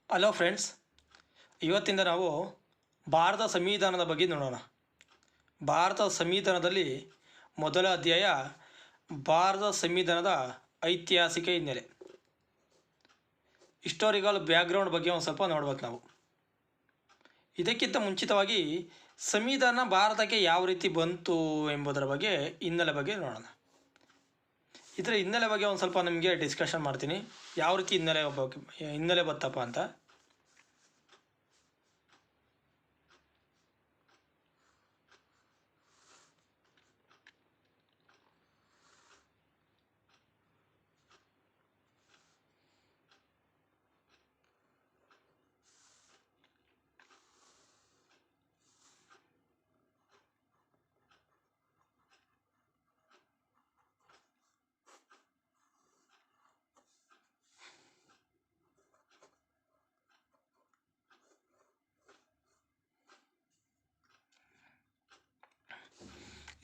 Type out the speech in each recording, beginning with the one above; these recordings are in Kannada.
ಹಲೋ ಫ್ರೆಂಡ್ಸ್, ಇವತ್ತಿಂದ ನಾವು ಭಾರತ ಸಂವಿಧಾನದ ಬಗ್ಗೆ ನೋಡೋಣ. ಭಾರತ ಸಂವಿಧಾನದಲ್ಲಿ ಮೊದಲ ಅಧ್ಯಾಯ ಭಾರತ ಸಂವಿಧಾನದ ಐತಿಹಾಸಿಕ ಹಿನ್ನೆಲೆ, ಹಿಸ್ಟೋರಿಕಲ್ ಬ್ಯಾಕ್ಗ್ರೌಂಡ್ ಬಗ್ಗೆ ಒಂದು ಸ್ವಲ್ಪ ನೋಡ್ಬೇಕು ನಾವು. ಇದಕ್ಕಿಂತ ಮುಂಚಿತವಾಗಿ ಸಂವಿಧಾನ ಭಾರತಕ್ಕೆ ಯಾವ ರೀತಿ ಬಂತು ಎಂಬುದರ ಬಗ್ಗೆ ಹಿನ್ನೆಲೆ ಬಗ್ಗೆ ನೋಡೋಣ. ಇದರ ಹಿನ್ನೆಲೆ ಬಗ್ಗೆ ಒಂದು ಸ್ವಲ್ಪ ನಿಮಗೆ ಡಿಸ್ಕಷನ್ ಮಾಡ್ತೀನಿ, ಯಾವ ರೀತಿ ಹಿನ್ನೆಲೆ ಬತ್ತಪ್ಪ ಅಂತ.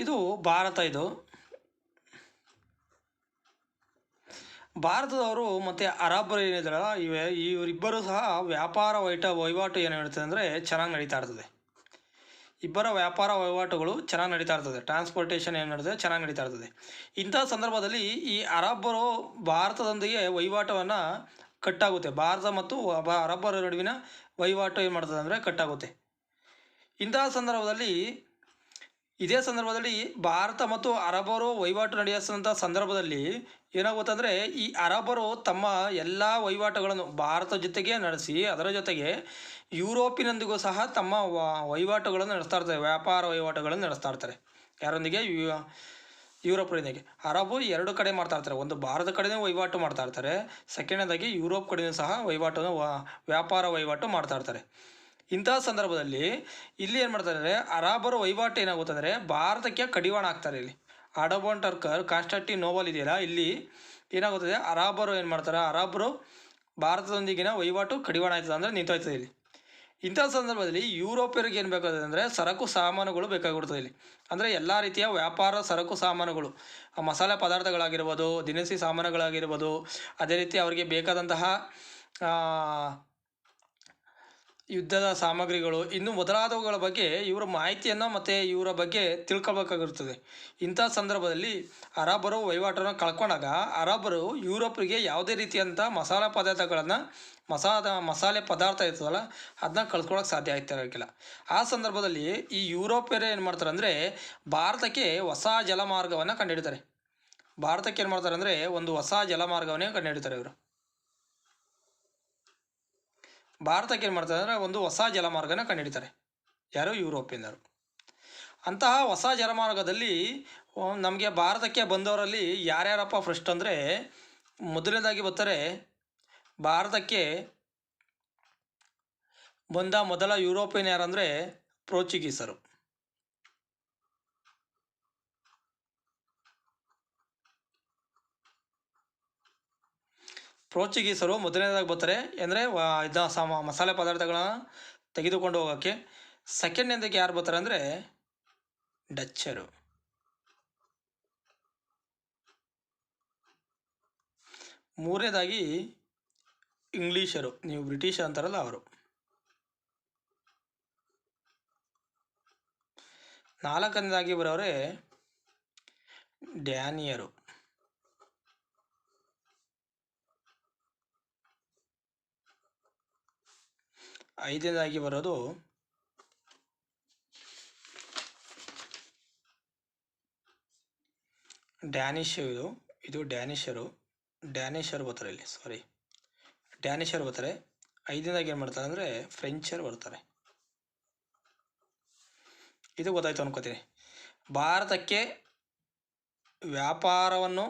ಇದು ಭಾರತದವರು ಮತ್ತು ಅರಬ್ಬರು ಏನಿದಾರಲ್ಲ, ಇವರಿಬ್ಬರು ಸಹ ವ್ಯಾಪಾರ ವಹಿವಾಟು ಏನು ಹೇಳ್ತದೆ ಅಂದರೆ ಚೆನ್ನಾಗಿ ನಡೀತಾ ಇರ್ತದೆ. ಇಬ್ಬರ ವ್ಯಾಪಾರ ವಹಿವಾಟುಗಳು ಚೆನ್ನಾಗಿ ನಡೀತಾ ಇರ್ತದೆ. ಟ್ರಾನ್ಸ್ಪೋರ್ಟೇಷನ್ ಏನು ನಡೆದಿದೆ ಚೆನ್ನಾಗಿ ನಡೀತಾ ಇರ್ತದೆ. ಇಂಥ ಸಂದರ್ಭದಲ್ಲಿ ಈ ಅರಬ್ಬರು ಭಾರತದೊಂದಿಗೆ ವಹಿವಾಟವನ್ನು ಕಟ್ಟಾಗುತ್ತೆ. ಭಾರತ ಮತ್ತು ಅರಬ್ಬರ ನಡುವಿನ ವಹಿವಾಟು ಏನು ಮಾಡ್ತದೆ ಅಂದರೆ ಕಟ್ಟಾಗುತ್ತೆ. ಇಂತಹ ಸಂದರ್ಭದಲ್ಲಿ ಇದೇ ಸಂದರ್ಭದಲ್ಲಿ ಭಾರತ ಮತ್ತು ಅರಬ್ಬರು ವಹಿವಾಟು ನಡೆಯುವಂಥ ಸಂದರ್ಭದಲ್ಲಿ ಏನಾಗುತ್ತೆ ಅಂದರೆ, ಈ ಅರಬ್ಬರು ತಮ್ಮ ಎಲ್ಲ ವಹಿವಾಟುಗಳನ್ನು ಭಾರತ ಜೊತೆಗೆ ನಡೆಸಿ, ಅದರ ಜೊತೆಗೆ ಯುರೋಪಿನೊಂದಿಗೂ ಸಹ ತಮ್ಮ ವಹಿವಾಟುಗಳನ್ನು ನಡೆಸ್ತಾ ಇರ್ತಾರೆ, ವ್ಯಾಪಾರ ವಹಿವಾಟುಗಳನ್ನು ನಡೆಸ್ತಾ ಇರ್ತಾರೆ. ಯಾರೊಂದಿಗೆ? ಯುರೋಪ್ನೊಂದಿಗೆ. ಅರಬು ಎರಡು ಕಡೆ ಮಾಡ್ತಾ ಇರ್ತಾರೆ. ಒಂದು ಭಾರತ ಕಡೆಯೂ ವಹಿವಾಟು ಮಾಡ್ತಾ ಇರ್ತಾರೆ, ಸೆಕೆಂಡದಾಗಿ ಯುರೋಪ್ ಕಡೆಯೂ ಸಹ ವ್ಯಾಪಾರ ವಹಿವಾಟು ಮಾಡ್ತಾ ಇರ್ತಾರೆ. ಇಂತಹ ಸಂದರ್ಭದಲ್ಲಿ ಇಲ್ಲಿ ಏನು ಮಾಡ್ತಾರೆ ಅಂದರೆ, ಅರಬ್ಬರ ವಹಿವಾಟು ಏನಾಗುತ್ತೆ ಅಂದರೆ ಭಾರತಕ್ಕೆ ಕಡಿವಾಣ ಆಗ್ತಾರೆ. ಇಲ್ಲಿ ಅಡೋಬಾನ್ ಟರ್ಕರ್ ಕಾನ್ಸ್ಟಾಂಟಿನೋಪಲ್ ಇದೆಯಲ್ಲ, ಇಲ್ಲಿ ಏನಾಗುತ್ತದೆ, ಅರಬ್ಬರು ಏನು ಮಾಡ್ತಾರೆ, ಅರಬ್ಬರು ಭಾರತದೊಂದಿಗಿನ ವಹಿವಾಟು ಕಡಿವಾಣ ಆಯ್ತದೆ ಅಂದರೆ ನಿಂತೋಯ್ತದೆ ಇಲ್ಲಿ. ಇಂಥ ಸಂದರ್ಭದಲ್ಲಿ ಯುರೋಪಿಯರಿಗೆ ಏನು ಬೇಕಾಗ್ತದೆ ಅಂದರೆ ಸರಕು ಸಾಮಾನುಗಳು ಬೇಕಾಗಿಬಿಡ್ತದೆ ಇಲ್ಲಿ. ಅಂದರೆ ಎಲ್ಲ ರೀತಿಯ ವ್ಯಾಪಾರ ಸರಕು ಸಾಮಾನುಗಳು, ಮಸಾಲೆ ಪದಾರ್ಥಗಳಾಗಿರ್ಬೋದು, ದಿನಸಿ ಸಾಮಾನುಗಳಾಗಿರ್ಬೋದು, ಅದೇ ರೀತಿ ಅವರಿಗೆ ಬೇಕಾದಂತಹ ಯುದ್ಧದ ಸಾಮಗ್ರಿಗಳು, ಇನ್ನು ಮೊದಲಾದವುಗಳ ಬಗ್ಗೆ ಇವರ ಮಾಹಿತಿಯನ್ನು ಮತ್ತು ಇವರ ಬಗ್ಗೆ ತಿಳ್ಕೊಬೇಕಾಗಿರ್ತದೆ. ಇಂಥ ಸಂದರ್ಭದಲ್ಲಿ ಅರಬ್ಬರು ವಹಿವಾಟನ್ನು ಕಳ್ಕೊಂಡಾಗ ಅರಬ್ಬರು ಯುರೋಪ್ರಿಗೆ ಯಾವುದೇ ರೀತಿಯಂಥ ಮಸಾಲೆ ಪದಾರ್ಥ ಇರ್ತದಲ್ಲ ಅದನ್ನ ಕಳ್ಕೊಳ್ಳೋಕೆ ಸಾಧ್ಯ ಆಗ್ತಿರೋಕ್ಕಿಲ್ಲ. ಆ ಸಂದರ್ಭದಲ್ಲಿ ಈ ಯುರೋಪಿಯರು ಏನು ಮಾಡ್ತಾರೆ ಅಂದರೆ ಭಾರತಕ್ಕೆ ಹೊಸ ಜಲಮಾರ್ಗವನ್ನು ಕಂಡುಹಿಡಿತಾರೆ. ಭಾರತಕ್ಕೆ ಏನು ಮಾಡ್ತಾರೆ ಅಂದರೆ ಒಂದು ಹೊಸ ಜಲಮಾರ್ಗವನ್ನೇ ಕಂಡುಹಿಡಿತಾರೆ ಇವರು. ಭಾರತಕ್ಕೆ ಏನು ಮಾಡ್ತಾರೆ ಅಂದರೆ ಒಂದು ಹೊಸ ಜಲಮಾರ್ಗನ ಕಂಡುಹಿಡಿತಾರೆ. ಯಾರು? ಯುರೋಪಿಯನ್ನರು. ಅಂತಹ ಹೊಸ ಜಲಮಾರ್ಗದಲ್ಲಿ ನಮಗೆ ಭಾರತಕ್ಕೆ ಬಂದವರಲ್ಲಿ ಯಾರ್ಯಾರಪ್ಪ ಫಸ್ಟ್ ಅಂದರೆ, ಮೊದಲನೇದಾಗಿ ಬರ್ತಾರೆ ಭಾರತಕ್ಕೆ ಬಂದ ಮೊದಲ ಯುರೋಪಿಯನ್ ಯಾರಂದರೆ ಪೋರ್ಚುಗೀಸರು. ಪೋರ್ಚುಗೀಸರು ಮೊದಲನೇದಾಗಿ ಬರ್ತಾರೆ ಅಂದರೆ ಮಸಾಲೆ ಪದಾರ್ಥಗಳನ್ನ ತೆಗೆದುಕೊಂಡು ಹೋಗೋಕ್ಕೆ. ಸೆಕೆಂಡ್ನೇದಕ್ಕೆ ಯಾರು ಬರ್ತಾರೆ ಅಂದರೆ ಡಚ್ಚರು. ಮೂರನೇದಾಗಿ ಇಂಗ್ಲೀಷರು, ನೀವು ಬ್ರಿಟಿಷ್ ಅಂತಾರಲ್ಲ ಅವರು. ನಾಲ್ಕನೇದಾಗಿ ಬರೋರೆ ಡ್ಯಾನಿಯರು. ಐದನೇದಾಗಿ ಬರೋದು ಡ್ಯಾನಿಷ್. ಇದು ಡ್ಯಾನಿಷರು ಬರ್ತಾರೆ ಇಲ್ಲಿ, ಡ್ಯಾನಿಷರು ಬರ್ತಾರೆ. ಐದನೇದಾಗಿ ಏನು ಮಾಡ್ತಾರೆ ಅಂದರೆ ಫ್ರೆಂಚರು ಬರ್ತಾರೆ. ಇದು ಗೊತ್ತಾಯ್ತು ಅನ್ಕೋತೀನಿ. ಭಾರತಕ್ಕೆ ವ್ಯಾಪಾರವನ್ನು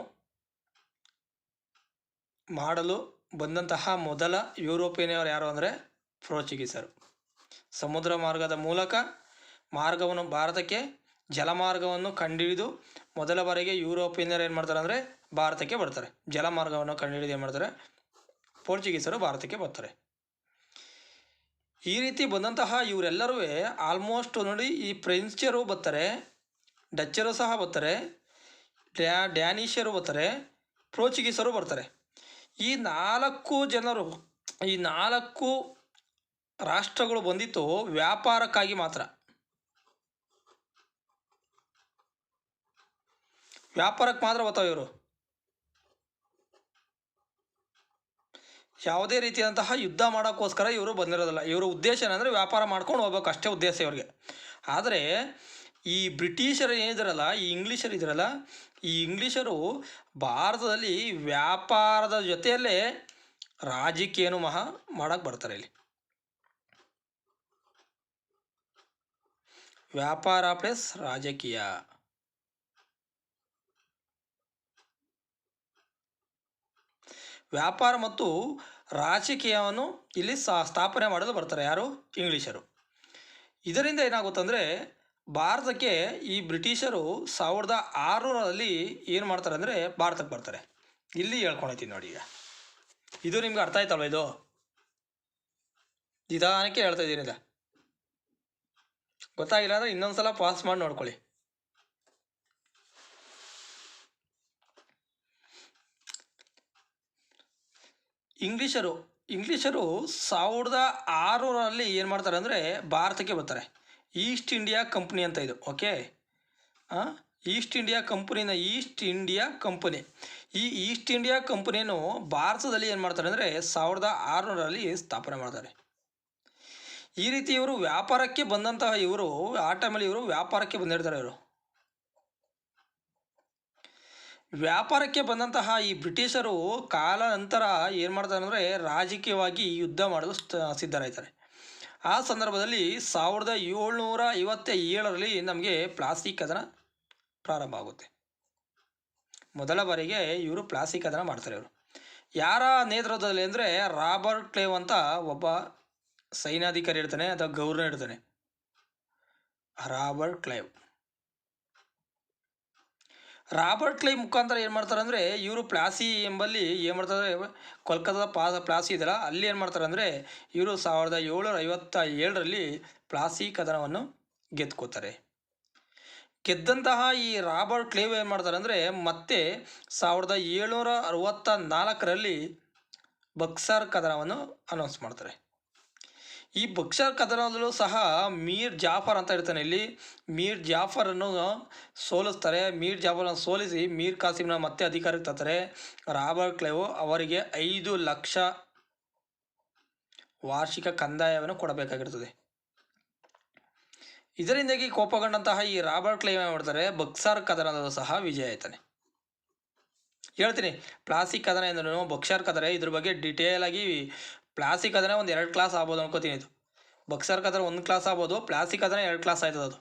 ಮಾಡಲು ಬಂದಂತಹ ಮೊದಲ ಯುರೋಪಿಯನ್ನರು ಯಾರು ಅಂದರೆ ಪೋರ್ಚುಗೀಸರು. ಸಮುದ್ರ ಮಾರ್ಗದ ಮೂಲಕ ಭಾರತಕ್ಕೆ ಜಲಮಾರ್ಗವನ್ನು ಕಂಡುಹಿಡಿದು ಮೊದಲ ಬಾರಿಗೆ ಯುರೋಪಿಯನ್ನರು ಏನು ಮಾಡ್ತಾರೆ ಅಂದರೆ ಭಾರತಕ್ಕೆ ಬರ್ತಾರೆ. ಜಲಮಾರ್ಗವನ್ನು ಕಂಡುಹಿಡಿದು ಏನು ಮಾಡ್ತಾರೆ, ಪೋರ್ಚುಗೀಸರು ಭಾರತಕ್ಕೆ ಬರ್ತಾರೆ. ಈ ರೀತಿ ಬಂದಂತಹ ಇವರೆಲ್ಲರೂ ಆಲ್ಮೋಸ್ಟ್ ನೋಡಿ, ಈ ಫ್ರೆಂಚರು ಬರ್ತಾರೆ, ಡಚ್ಚರು ಸಹ ಬರ್ತಾರೆ, ಡ್ಯಾನಿಷರು ಬರ್ತಾರೆ, ಪೋರ್ಚುಗೀಸರು ಬರ್ತಾರೆ. ಈ 4 ಜನರು ಈ 4 ರಾಷ್ಟ್ರಗಳು ಬಂದಿತ್ತು ವ್ಯಾಪಾರಕ್ಕಾಗಿ ಮಾತ್ರ. ವ್ಯಾಪಾರಕ್ಕೆ ಮಾತ್ರ ಬರ್ತಾವೆ ಇವರು. ಯಾವುದೇ ರೀತಿಯಾದಂತಹ ಯುದ್ಧ ಮಾಡೋಕ್ಕೋಸ್ಕರ ಇವರು ಬಂದಿರೋದಿಲ್ಲ. ಇವರ ಉದ್ದೇಶ ಏನಂದರೆ ವ್ಯಾಪಾರ ಮಾಡ್ಕೊಂಡು ಹೋಗ್ಬೇಕು, ಅಷ್ಟೇ ಉದ್ದೇಶ ಇವ್ರಿಗೆ. ಆದರೆ ಈ ಬ್ರಿಟಿಷರು ಏನಿದಾರಲ್ಲ, ಈ ಇಂಗ್ಲೀಷರು ಇದ್ದಾರಲ್ಲ, ಈ ಇಂಗ್ಲೀಷರು ಭಾರತದಲ್ಲಿ ವ್ಯಾಪಾರದ ಜೊತೆಯಲ್ಲೇ ರಾಜಕೀಯನೂ ಮಾಡೋಕ್ಕೆ ಬರ್ತಾರೆ. ಇಲ್ಲಿ ವ್ಯಾಪಾರ ಪ್ಲಸ್ ರಾಜಕೀಯ. ವ್ಯಾಪಾರ ಮತ್ತು ರಾಜಕೀಯವನ್ನು ಇಲ್ಲಿ ಸ್ಥಾಪನೆ ಮಾಡಲು ಬರ್ತಾರೆ. ಯಾರು? ಇಂಗ್ಲೀಷರು. ಇದರಿಂದ ಏನಾಗುತ್ತಂದರೆ ಭಾರತಕ್ಕೆ ಈ ಬ್ರಿಟಿಷರು 1600 ಏನು ಮಾಡ್ತಾರೆ ಅಂದರೆ ಭಾರತಕ್ಕೆ ಬರ್ತಾರೆ. ಇಲ್ಲಿ ಹೇಳ್ಕೊಳ್ತೀನಿ ನೋಡಿ. ಈಗ ಇದು ನಿಮ್ಗೆ ಅರ್ಥ ಆಯ್ತಲ್ವ? ಇದು ನಿಧಾನಕ್ಕೆ ಹೇಳ್ತಾ ಇದ್ದೀನಿ. ಇದು ಗೊತ್ತಾಗಿಲ್ಲ ಅಂದರೆ ಇನ್ನೊಂದ್ಸಲ ಪಾಸ್ ಮಾಡಿ ನೋಡ್ಕೊಳ್ಳಿ. ಇಂಗ್ಲೀಷರು 1600 ಏನು ಮಾಡ್ತಾರೆ ಅಂದರೆ ಭಾರತಕ್ಕೆ ಬರ್ತಾರೆ. ಈಸ್ಟ್ ಇಂಡಿಯಾ ಕಂಪ್ನಿ ಅಂತ ಇದು. Okay, East India company. ಈ ಈಸ್ಟ್ ಇಂಡಿಯಾ ಕಂಪನಿಯನ್ನು ಭಾರತದಲ್ಲಿ ಏನು ಮಾಡ್ತಾರೆ ಅಂದರೆ 1600 ಸ್ಥಾಪನೆ ಮಾಡ್ತಾರೆ. ಈ ರೀತಿ ಇವರು ವ್ಯಾಪಾರಕ್ಕೆ ಬಂದಂತಹ ಇವರು ಆ ಟೈಮಲ್ಲಿ ಇವರು ವ್ಯಾಪಾರಕ್ಕೆ ಬಂದಿರ್ತಾರೆ. ಇವರು ವ್ಯಾಪಾರಕ್ಕೆ ಬಂದಂತಹ ಈ ಬ್ರಿಟಿಷರು ಕಾಲ ನಂತರ ಏನು ಮಾಡ್ತಾರೆ ಅಂದರೆ ರಾಜಕೀಯವಾಗಿ ಯುದ್ಧ ಮಾಡಲು ಸಿದ್ಧರಾಗ್ತಾರೆ. ಆ ಸಂದರ್ಭದಲ್ಲಿ 1757 ನಮಗೆ ಪ್ಲಾಸ್ಟಿಕ್ ಕದನ ಪ್ರಾರಂಭ ಆಗುತ್ತೆ. ಮೊದಲ ಬಾರಿಗೆ ಇವರು ಪ್ಲಾಸ್ಟಿಕ್ ಕದನ ಮಾಡ್ತಾರೆ. ಇವರು ಯಾರ ನೇತೃತ್ವದಲ್ಲಿ ಅಂದರೆ ರಾಬರ್ಟ್ ಕ್ಲೈವ್ ಅಂತ ಒಬ್ಬ ಸೈನ್ಯಾಧಿಕಾರಿ ಇರ್ತಾನೆ ಅಥವಾ ಗವರ್ನರ್ ಇರ್ತಾನೆ. ರಾಬರ್ಟ್ ಕ್ಲೈವ್ ಮುಖಾಂತರ ಏನು ಮಾಡ್ತಾರೆ ಅಂದರೆ ಇವರು ಪ್ಲಾಸಿ ಎಂಬಲ್ಲಿ ಏನು ಮಾಡ್ತಾರೆ, ಕೋಲ್ಕತ್ತಾದ ಪ್ಲಾಸಿ ಇದೆಯಲ್ಲ ಅಲ್ಲಿ ಏನು ಮಾಡ್ತಾರೆ ಅಂದರೆ ಇವರು 1757 ಪ್ಲಾಸಿ ಕದನವನ್ನು ಗೆದ್ಕೋತಾರೆ. ಗೆದ್ದಂತಹ ಈ ರಾಬರ್ಟ್ ಕ್ಲೈವ್ ಏನು ಮಾಡ್ತಾರೆ ಅಂದರೆ ಮತ್ತೆ 1764 ಬಕ್ಸರ್ ಕದನವನ್ನು ಅನೌನ್ಸ್ ಮಾಡ್ತಾರೆ. ಈ ಬಕ್ಸರ್ ಕದನದಲ್ಲೂ ಸಹ ಮೀರ್ ಜಾಫರ್ ಅಂತ ಇರ್ತಾನೆ. ಇಲ್ಲಿ ಮೀರ್ ಜಾಫರನ್ನು ಸೋಲಿಸ್ತಾರೆ. ಮೀರ್ ಜಾಫರನ್ನು ಸೋಲಿಸಿ ಮೀರ್ ಕಾಸಿಮ್ನ ಮತ್ತೆ ಅಧಿಕಾರಕ್ಕೆ ತರ್ತಾರೆ. ರಾಬರ್ಟ್ ಕ್ಲೈವ್ ಅವರಿಗೆ 5 ಲಕ್ಷ ವಾರ್ಷಿಕ ಕಂದಾಯವನ್ನು ಕೊಡಬೇಕಾಗಿರ್ತದೆ. ಇದರಿಂದಾಗಿ ಕೋಪಗೊಂಡಂತಹ ಈ ರಾಬರ್ಟ್ ಕ್ಲೈವ್ ಏನು ಮಾಡ್ತಾರೆ, ಬಕ್ಸರ್ ಕದನದಲ್ಲೂ ಸಹ ವಿಜಯ ಆಯ್ತಾನೆ. ಹೇಳ್ತೀನಿ ಪ್ಲಾಸ್ಟಿಕ್ ಕದನ ಎಂದ್ರೂ ಬಕ್ಸರ್ ಕದನ, ಇದ್ರ ಬಗ್ಗೆ ಡೀಟೇಲ್ ಆಗಿ. ಪ್ಲಾಸ್ಟಿಕ್ ಕದನ ಒಂದು 2 ಕ್ಲಾಸ್ ಆಗ್ಬೋದು ಅನ್ಕೋತೀನಿ. ಇದು ಬಕ್ಸರ್ ಕದನ 1 ಕ್ಲಾಸ್ ಆಗ್ಬೋದು, ಪ್ಲಾಸ್ಟಿಕ್ ಕದನ 2 ಕ್ಲಾಸ್ ಆಯ್ತದೆ. ಅದು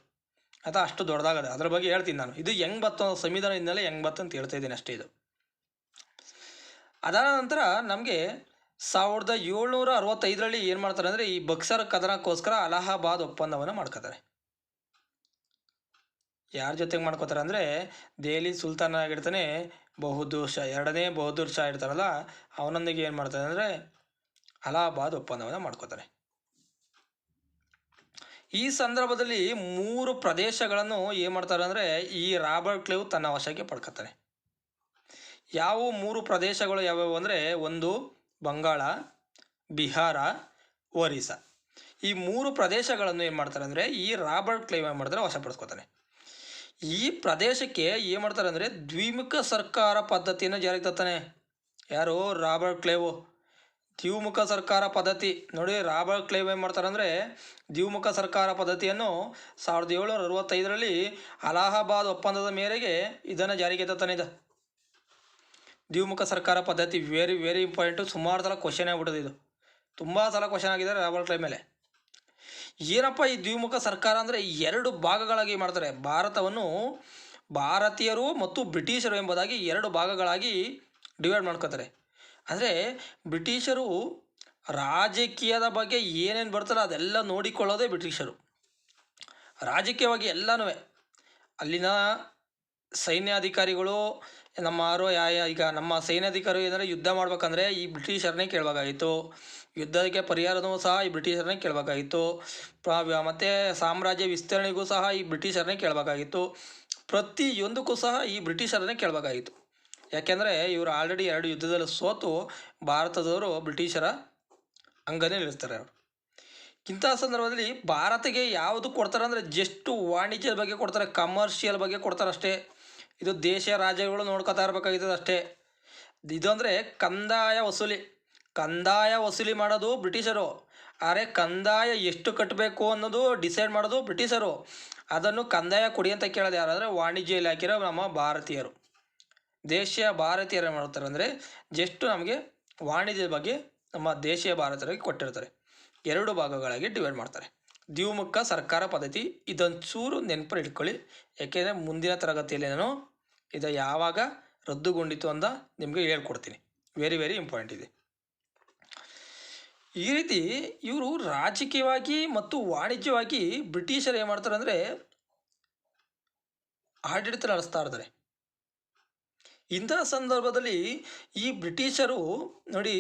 ಅಥವಾ ಅಷ್ಟು ದೊಡ್ಡದಾಗದೆ. ಅದ್ರ ಬಗ್ಗೆ ಹೇಳ್ತೀನಿ ನಾನು. ಇದು ಹೆಂಗೆ ಬತ್ತು ಸಂವಿಧಾನ ಹಿನ್ನೆಲೆ ಹೆಂಗೆ ಬತ್ತು ಅಂತ ಹೇಳ್ತಾ ಇದ್ದೀನಿ ಅಷ್ಟೇ. ಇದು ಅದಾದ ನಂತರ ನಮಗೆ 1765 ಏನು ಮಾಡ್ತಾರೆ ಅಂದರೆ ಈ ಬಕ್ಸರ್ ಕದನಕ್ಕೋಸ್ಕರ ಅಲಹಾಬಾದ್ ಒಪ್ಪಂದವನ್ನು ಮಾಡ್ಕೋತಾರೆ. ಯಾರ ಜೊತೆಗೆ ಮಾಡ್ಕೋತಾರೆ ಅಂದರೆ ದೆಹಲಿ ಸುಲ್ತಾನ್ ಆಗಿರ್ತಾನೆ ಬಹದ್ದೂರ್ ಶಾ, 2ನೇ ಬಹದ್ದೂರ್ ಶಾ ಇರ್ತಾರಲ್ಲ ಅವನೊಂದಿಗೆ ಏನು ಮಾಡ್ತಾರೆ ಅಂದರೆ ಅಲಹಾಬಾದ್ ಒಪ್ಪಂದವನ್ನು ಮಾಡ್ಕೋತಾರೆ. ಈ ಸಂದರ್ಭದಲ್ಲಿ 3 ಪ್ರದೇಶಗಳನ್ನು ಏನು ಮಾಡ್ತಾರೆ ಅಂದರೆ ಈ ರಾಬರ್ಟ್ ಕ್ಲೈವ್ ತನ್ನ ವಶಕ್ಕೆ ಪಡ್ಕೊತಾನೆ. ಯಾವ 3 ಪ್ರದೇಶಗಳು ಯಾವ್ಯಾವು ಅಂದರೆ ಒಂದು ಬಂಗಾಳ, ಬಿಹಾರ, ಒರಿಸ್ಸಾ. ಈ 3 ಪ್ರದೇಶಗಳನ್ನು ಏನು ಮಾಡ್ತಾರೆ ಅಂದರೆ ಈ ರಾಬರ್ಟ್ ಕ್ಲೈವ್ ಏನು ಮಾಡ್ತಾರೆ ವಶಪಡಿಸ್ಕೋತಾನೆ. ಈ ಪ್ರದೇಶಕ್ಕೆ ಏನು ಮಾಡ್ತಾರೆ ಅಂದರೆ ದ್ವಿಮುಖ ಸರ್ಕಾರ ಪದ್ಧತಿಯನ್ನು ಜಾರಿಗೆ ತರ್ತಾನೆ. ಯಾರು? Robert Clive. ದ್ವಿಮುಖ ಸರ್ಕಾರ ಪದ್ಧತಿ ನೋಡಿ. ರಾಬರ್ಟ್ ಕ್ಲೈವ್ ಏನು ಮಾಡ್ತಾರೆ ಅಂದರೆ ದ್ವಿಮುಖ ಸರ್ಕಾರ ಪದ್ಧತಿಯನ್ನು 1765 ಅಲಹಾಬಾದ್ ಒಪ್ಪಂದದ ಮೇರೆಗೆ ಇದನ್ನು ಜಾರಿಗೆ ತರ್ತಾನೆ. ಇದು ದ್ವಿಮುಖ ಸರ್ಕಾರ ಪದ್ಧತಿ ವೆರಿ ವೆರಿ ಇಂಪಾರ್ಟೆಂಟು. ಸುಮಾರು ಸಲ ಕ್ವಶನ್ ಆಗ್ಬಿಟ್ಟದೆ. ಇದು ತುಂಬ ಸಲ ಕ್ವಶನ್ ಆಗಿದೆ ರಾಬರ್ಟ್ ಕ್ಲೈವ್ ಮೇಲೆ. ಏನಪ್ಪ ಈ ದ್ವಿಮುಖ ಸರ್ಕಾರ ಅಂದರೆ 2 ಭಾಗಗಳಾಗಿ ಮಾಡ್ತಾರೆ. ಭಾರತವನ್ನು ಭಾರತೀಯರು ಮತ್ತು ಬ್ರಿಟಿಷರು ಎಂಬುದಾಗಿ 2 ಭಾಗಗಳಾಗಿ ಡಿವೈಡ್ ಮಾಡ್ಕೋತಾರೆ. ಅಂದರೆ ಬ್ರಿಟಿಷರು ರಾಜಕೀಯದ ಬಗ್ಗೆ ಏನೇನು ಬರ್ತಾರೋ ಅದೆಲ್ಲ ನೋಡಿಕೊಳ್ಳೋದೇ ಬ್ರಿಟಿಷರು. ರಾಜಕೀಯವಾಗಿ ಎಲ್ಲನೂ ಅಲ್ಲಿನ ಸೈನ್ಯಾಧಿಕಾರಿಗಳು ಈಗ ನಮ್ಮ ಸೈನ್ಯಾಧಿಕಾರಿ ಏನಾದರೂ ಯುದ್ಧ ಮಾಡ್ಬೇಕಂದ್ರೆ ಈ ಬ್ರಿಟಿಷರನ್ನೇ ಕೇಳಬೇಕಾಗಿತ್ತು. ಯುದ್ಧಕ್ಕೆ ಪರಿಹಾರನೂ ಸಹ ಈ ಬ್ರಿಟಿಷರನ್ನೇ ಕೇಳಬೇಕಾಗಿತ್ತು. ಮತ್ತು ಸಾಮ್ರಾಜ್ಯ ವಿಸ್ತರಣೆಗೂ ಸಹ ಈ ಬ್ರಿಟಿಷರನ್ನೇ ಕೇಳಬೇಕಾಗಿತ್ತು. ಪ್ರತಿಯೊಂದಕ್ಕೂ ಸಹ ಈ ಬ್ರಿಟಿಷರನ್ನೇ ಕೇಳಬೇಕಾಗಿತ್ತು. ಯಾಕೆಂದರೆ ಇವರು ಆಲ್ರೆಡಿ 2 ಯುದ್ಧದಲ್ಲಿ ಸೋತು ಭಾರತದವರು ಬ್ರಿಟಿಷರ ಹಂಗನೇ ನಿಲ್ಲಿಸ್ತಾರೆ ಅವರು. ಇಂಥ ಸಂದರ್ಭದಲ್ಲಿ ಭಾರತಕ್ಕೆ ಯಾವುದು ಕೊಡ್ತಾರೆ ಅಂದರೆ ಜಸ್ಟ್ ವಾಣಿಜ್ಯದ ಬಗ್ಗೆ ಕೊಡ್ತಾರೆ, ಕಮರ್ಷಿಯಲ್ ಬಗ್ಗೆ ಕೊಡ್ತಾರೆ ಅಷ್ಟೇ. ಇದು ದೇಶ ರಾಜ್ಯಗಳು ನೋಡ್ಕೊತಾ ಇರಬೇಕಾಗಿರ್ತದೆ ಅಷ್ಟೇ. ಇದಂದರೆ ಕಂದಾಯ ವಸೂಲಿ ಮಾಡೋದು ಬ್ರಿಟಿಷರು. ಆದರೆ ಕಂದಾಯ ಎಷ್ಟು ಕಟ್ಟಬೇಕು ಅನ್ನೋದು ಡಿಸೈಡ್ ಮಾಡೋದು ಬ್ರಿಟಿಷರು. ಅದನ್ನು ಕಂದಾಯ ಕೊಡಿ ಅಂತ ಕೇಳೋದು ಯಾರಾದರೆ ವಾಣಿಜ್ಯ ಇಲಾಖೆಯ ನಮ್ಮ ಭಾರತೀಯರು. ದೇಶೀಯ ಭಾರತೀಯರು ಏನು ಮಾಡ್ತಾರೆ ಅಂದರೆ ಜಸ್ಟ್ ನಮಗೆ ವಾಣಿಜ್ಯದ ಬಗ್ಗೆ ನಮ್ಮ ದೇಶೀಯ ಭಾರತೀಯರಿಗೆ ಕೊಟ್ಟಿರ್ತಾರೆ. 2 ಭಾಗಗಳಾಗಿ ಡಿವೈಡ್ ಮಾಡ್ತಾರೆ. ದ್ವಿಮುಖ ಸರ್ಕಾರ ಪದ್ಧತಿ, ಇದೊಂಚೂರು ನೆನಪಲ್ಲಿ ಇಟ್ಕೊಳ್ಳಿ. ಯಾಕೆಂದರೆ ಮುಂದಿನ ತರಗತಿಯಲ್ಲಿ ನಾನು ಇದು ಯಾವಾಗ ರದ್ದುಗೊಂಡಿತು ಅಂತ ನಿಮಗೆ ಹೇಳ್ಕೊಡ್ತೀನಿ. ವೆರಿ ವೆರಿ ಇಂಪಾರ್ಟೆಂಟ್ ಇದೆ. ಈ ರೀತಿ ಇವರು ರಾಜಕೀಯವಾಗಿ ಮತ್ತು ವಾಣಿಜ್ಯವಾಗಿ ಬ್ರಿಟಿಷರು ಏನು ಮಾಡ್ತಾರೆ ಅಂದರೆ ಆಡಳಿತ ನಡೆಸ್ತಾ ಇರ್ತಾರೆ. ಇಂಥ ಸಂದರ್ಭದಲ್ಲಿ ಈ ಬ್ರಿಟಿಷರು ನೋಡಿ,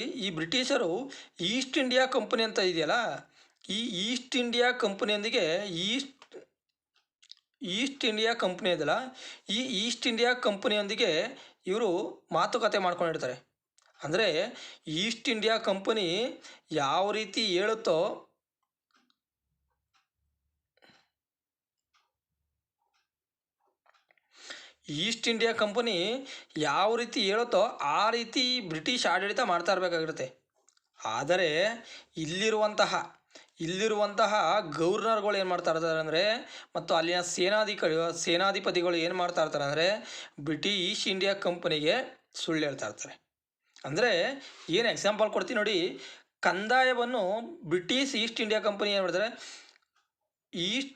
ಈಸ್ಟ್ ಇಂಡಿಯಾ ಕಂಪನಿ ಅಂತ ಇದೆಯಲ್ಲ, ಈ ಈಸ್ಟ್ ಇಂಡಿಯಾ ಕಂಪನಿಯೊಂದಿಗೆ ಈಸ್ಟ್ ಇಂಡಿಯಾ ಕಂಪನಿ ಇದೆಯಲ್ಲ, ಈ ಈಸ್ಟ್ ಇಂಡಿಯಾ ಕಂಪನಿಯೊಂದಿಗೆ ಇವರು ಮಾತುಕತೆ ಮಾಡ್ಕೊಂಡಿರ್ತಾರೆ. ಅಂದರೆ ಈಸ್ಟ್ ಇಂಡಿಯಾ ಕಂಪನಿ ಯಾವ ರೀತಿ ಹೇಳುತ್ತೋ ಈಸ್ಟ್ ಇಂಡಿಯಾ ಕಂಪನಿ ಯಾವ ರೀತಿ ಹೇಳುತ್ತೋ ಆ ರೀತಿ ಬ್ರಿಟಿಷ್ ಆಡಳಿತ ಮಾಡ್ತಾ ಇರಬೇಕಾಗಿರುತ್ತೆ. ಆದರೆ ಇಲ್ಲಿರುವಂತಹ ಗವರ್ನರ್ಗಳು ಏನು ಮಾಡ್ತಾ ಇರ್ತಾರೆ ಅಂದರೆ, ಮತ್ತು ಅಲ್ಲಿನ ಸೇನಾಧಿಪತಿಗಳು ಏನು ಮಾಡ್ತಾ ಇರ್ತಾರೆ ಅಂದರೆ ಈಸ್ಟ್ ಇಂಡಿಯಾ ಕಂಪನಿಗೆ ಸುಳ್ಳು ಹೇಳ್ತಾ ಇರ್ತಾರೆ. ಅಂದರೆ ಏನು ಎಕ್ಸಾಂಪಲ್ ಕೊಡ್ತೀನಿ ನೋಡಿ. ಕಂದಾಯವನ್ನು ಬ್ರಿಟಿಷ್ ಈಸ್ಟ್ ಇಂಡಿಯಾ ಕಂಪನಿ ಏನು ಮಾಡ್ತಾರೆ, ಈಸ್ಟ್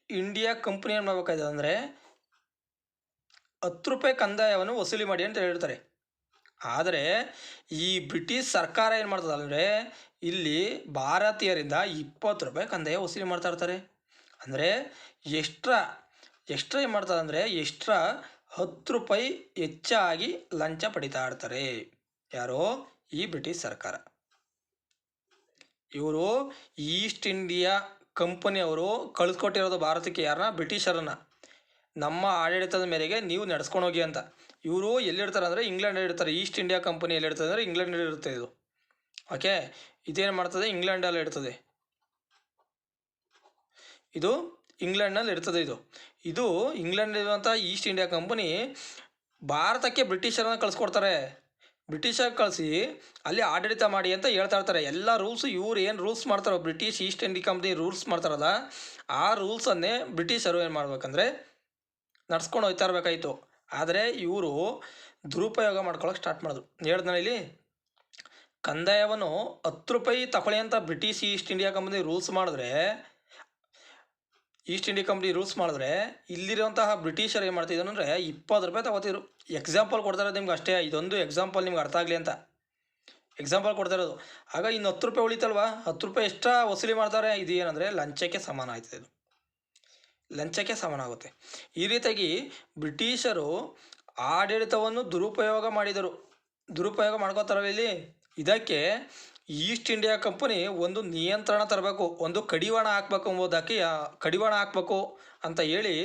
ಇಂಡಿಯಾ ಕಂಪನಿ ಏನು ಮಾಡಬೇಕಾಗಿದೆ ಅಂದರೆ 10 ರೂಪಾಯಿ ಕಂದಾಯವನ್ನು ವಸೂಲಿ ಮಾಡಿ ಅಂತ ಹೇಳ್ತಾರೆ. ಆದರೆ ಈ ಬ್ರಿಟಿಷ್ ಸರ್ಕಾರ ಏನು ಮಾಡ್ತದೆ ಅಂದರೆ ಇಲ್ಲಿ ಭಾರತೀಯರಿಂದ 20 ರೂಪಾಯಿ ಕಂದಾಯ ವಸೂಲಿ ಮಾಡ್ತಾ ಇರ್ತಾರೆ. ಅಂದರೆ ಎಕ್ಸ್ಟ್ರಾ ಏನು ಮಾಡ್ತಾರೆ ಅಂದರೆ 10 ರೂಪಾಯಿ ಹೆಚ್ಚಾಗಿ ಲಂಚ ಪಡಿತಾ ಇರ್ತಾರೆ. ಯಾರೋ ಈ ಬ್ರಿಟಿಷ್ ಸರ್ಕಾರ. ಇವರು ಈಸ್ಟ್ ಇಂಡಿಯಾ ಕಂಪನಿಯವರು ಕಳಿಸ್ಕೊಟ್ಟಿರೋದು ಭಾರತಕ್ಕೆ ಯಾರನ್ನ, ಬ್ರಿಟಿಷರನ್ನು. ನಮ್ಮ ಆಡಳಿತದ ಮೇರೆಗೆ ನೀವು ನಡೆಸ್ಕೊಂಡು ಹೋಗಿ ಅಂತ. ಇವರು ಎಲ್ಲಿರ್ತಾರೆ ಅಂದರೆ ಇಂಗ್ಲೆಂಡಲ್ಲಿ ಇರ್ತಾರೆ. ಈಸ್ಟ್ ಇಂಡಿಯಾ ಕಂಪನಿ ಎಲ್ಲಿರ್ತದೆ ಅಂದರೆ ಇಂಗ್ಲೆಂಡಲ್ಲಿ ಇರುತ್ತೆ ಇದು. ಓಕೆ, ಇದೇನು ಮಾಡ್ತದೆ, ಇಂಗ್ಲೆಂಡಲ್ಲಿ ಇರ್ತದೆ. ಇದು ಇಂಗ್ಲೆಂಡ್ನಲ್ಲಿ ಇರ್ತದೆ. ಇದು ಇಂಗ್ಲೆಂಡಲ್ಲಿರುವಂಥ ಈಸ್ಟ್ ಇಂಡಿಯಾ ಕಂಪನಿ ಭಾರತಕ್ಕೆ ಬ್ರಿಟಿಷರನ್ನು ಕಳಿಸ್ಕೊಡ್ತಾರೆ. ಬ್ರಿಟಿಷರ್ ಕಳಿಸಿ ಅಲ್ಲಿ ಆಡಳಿತ ಮಾಡಿ ಅಂತ ಹೇಳ್ತಾ ಇರ್ತಾರೆ. ಎಲ್ಲ ರೂಲ್ಸು ಇವ್ರು ಏನು ರೂಲ್ಸ್ ಮಾಡ್ತಾರೋ, British East India company rules ಮಾಡ್ತಾರಲ್ಲ, ಆ ರೂಲ್ಸನ್ನೇ ಬ್ರಿಟಿಷರು ಏನು ಮಾಡ್ಬೇಕಂದ್ರೆ ನಡ್ಸ್ಕೊಂಡು ಹೋಗ್ತಾ ಇರಬೇಕಾಯಿತು. ಆದರೆ ಇವರು ದುರುಪಯೋಗ ಮಾಡ್ಕೊಳ್ಳೋಕೆ ಸ್ಟಾರ್ಟ್ ಮಾಡಿದ್ರು. ಹೇಳಿದ್ನಲ್ಲಿ ಇಲ್ಲಿ ಕಂದಾಯವನ್ನು 10 ರೂಪಾಯಿ ತಗೊಳ್ಳಿ ಅಂತ British East India company rules ಮಾಡಿದ್ರೆ ಇಲ್ಲಿರುವಂತಹ ಬ್ರಿಟಿಷರು ಏನು ಮಾಡ್ತಿದ್ರು ಅಂದರೆ 20 ರೂಪಾಯಿ ತಗೋತಿದ್ರು. ಎಕ್ಸಾಂಪಲ್ ಕೊಡ್ತಾರೆ ನಿಮ್ಗೆ ಅಷ್ಟೇ, ಇದೊಂದು ಎಕ್ಸಾಂಪಲ್ ನಿಮ್ಗೆ ಅರ್ಥ ಆಗಲಿ ಅಂತ ಎಕ್ಸಾಂಪಲ್ ಕೊಡ್ತಾ ಇರೋದು. ಆಗ ಇನ್ನು 10 ರೂಪಾಯಿ ಉಳಿತಲ್ವಾ, 10 ರೂಪಾಯಿ ಎಕ್ಸ್ಟ್ರಾ ವಸೂಲಿ ಮಾಡ್ತಾರೆ. ಇದು ಏನಂದರೆ ಲಂಚಕ್ಕೆ ಸಮಾನ ಆಯ್ತದೆ. ಇದು ಲಂಚಕ್ಕೆ ಸಮಾನ ಆಗುತ್ತೆ. ಈ ರೀತಿಯಾಗಿ ಬ್ರಿಟಿಷರು ಆಡಳಿತವನ್ನು ದುರುಪಯೋಗ ಮಾಡ್ಕೋತಾರಲ್ಲ ಇಲ್ಲಿ. ಇದಕ್ಕೆ ಈಸ್ಟ್ ಇಂಡಿಯಾ ಕಂಪನಿ ಒಂದು ನಿಯಂತ್ರಣ ತರಬೇಕು, ಒಂದು ಕಡಿವಾಣ ಹಾಕಬೇಕು ಎಂಬುದಕ್ಕೆ ಕಡಿವಾಣ ಹಾಕಬೇಕು ಅಂತ ಹೇಳಿ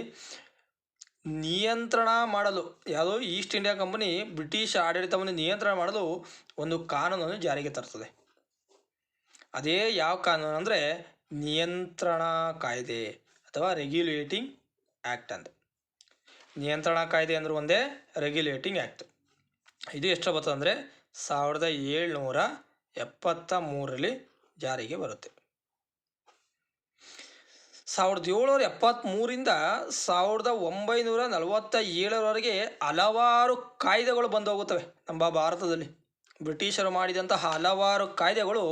ನಿಯಂತ್ರಣ ಮಾಡಲು, ಯಾವುದೋ ಈಸ್ಟ್ ಇಂಡಿಯಾ ಕಂಪನಿ ಬ್ರಿಟಿಷ್ ಆಡಳಿತವನ್ನು ನಿಯಂತ್ರಣ ಮಾಡಲು ಒಂದು ಕಾನೂನನ್ನು ಜಾರಿಗೆ ತರ್ತದೆ. ಅದೇ ಯಾವ ಕಾನೂನು ಅಂದರೆ ನಿಯಂತ್ರಣ ಕಾಯ್ದೆ ಅಥವಾ ರೆಗ್ಯುಲೇಟಿಂಗ್ ಆ್ಯಕ್ಟ್ ಅಂತ. ನಿಯಂತ್ರಣ ಕಾಯ್ದೆ ಅಂದ್ರೆ ಒಂದೇ, ರೆಗ್ಯುಲೇಟಿಂಗ್ ಆ್ಯಕ್ಟ್ ಇದು ಎಷ್ಟು ಬರ್ತದೆ ಅಂದರೆ 1773ರಲ್ಲಿ ಜಾರಿಗೆ ಬರುತ್ತೆ. 1773ರಿಂದ 1947ರವರೆಗೆ ಹಲವಾರು ಕಾಯ್ದೆಗಳು ಬಂದು ಹೋಗುತ್ತವೆ ನಮ್ಮ ಭಾರತದಲ್ಲಿ. ಬ್ರಿಟಿಷರು ಮಾಡಿದಂತಹ ಹಲವಾರು ಕಾಯ್ದೆಗಳು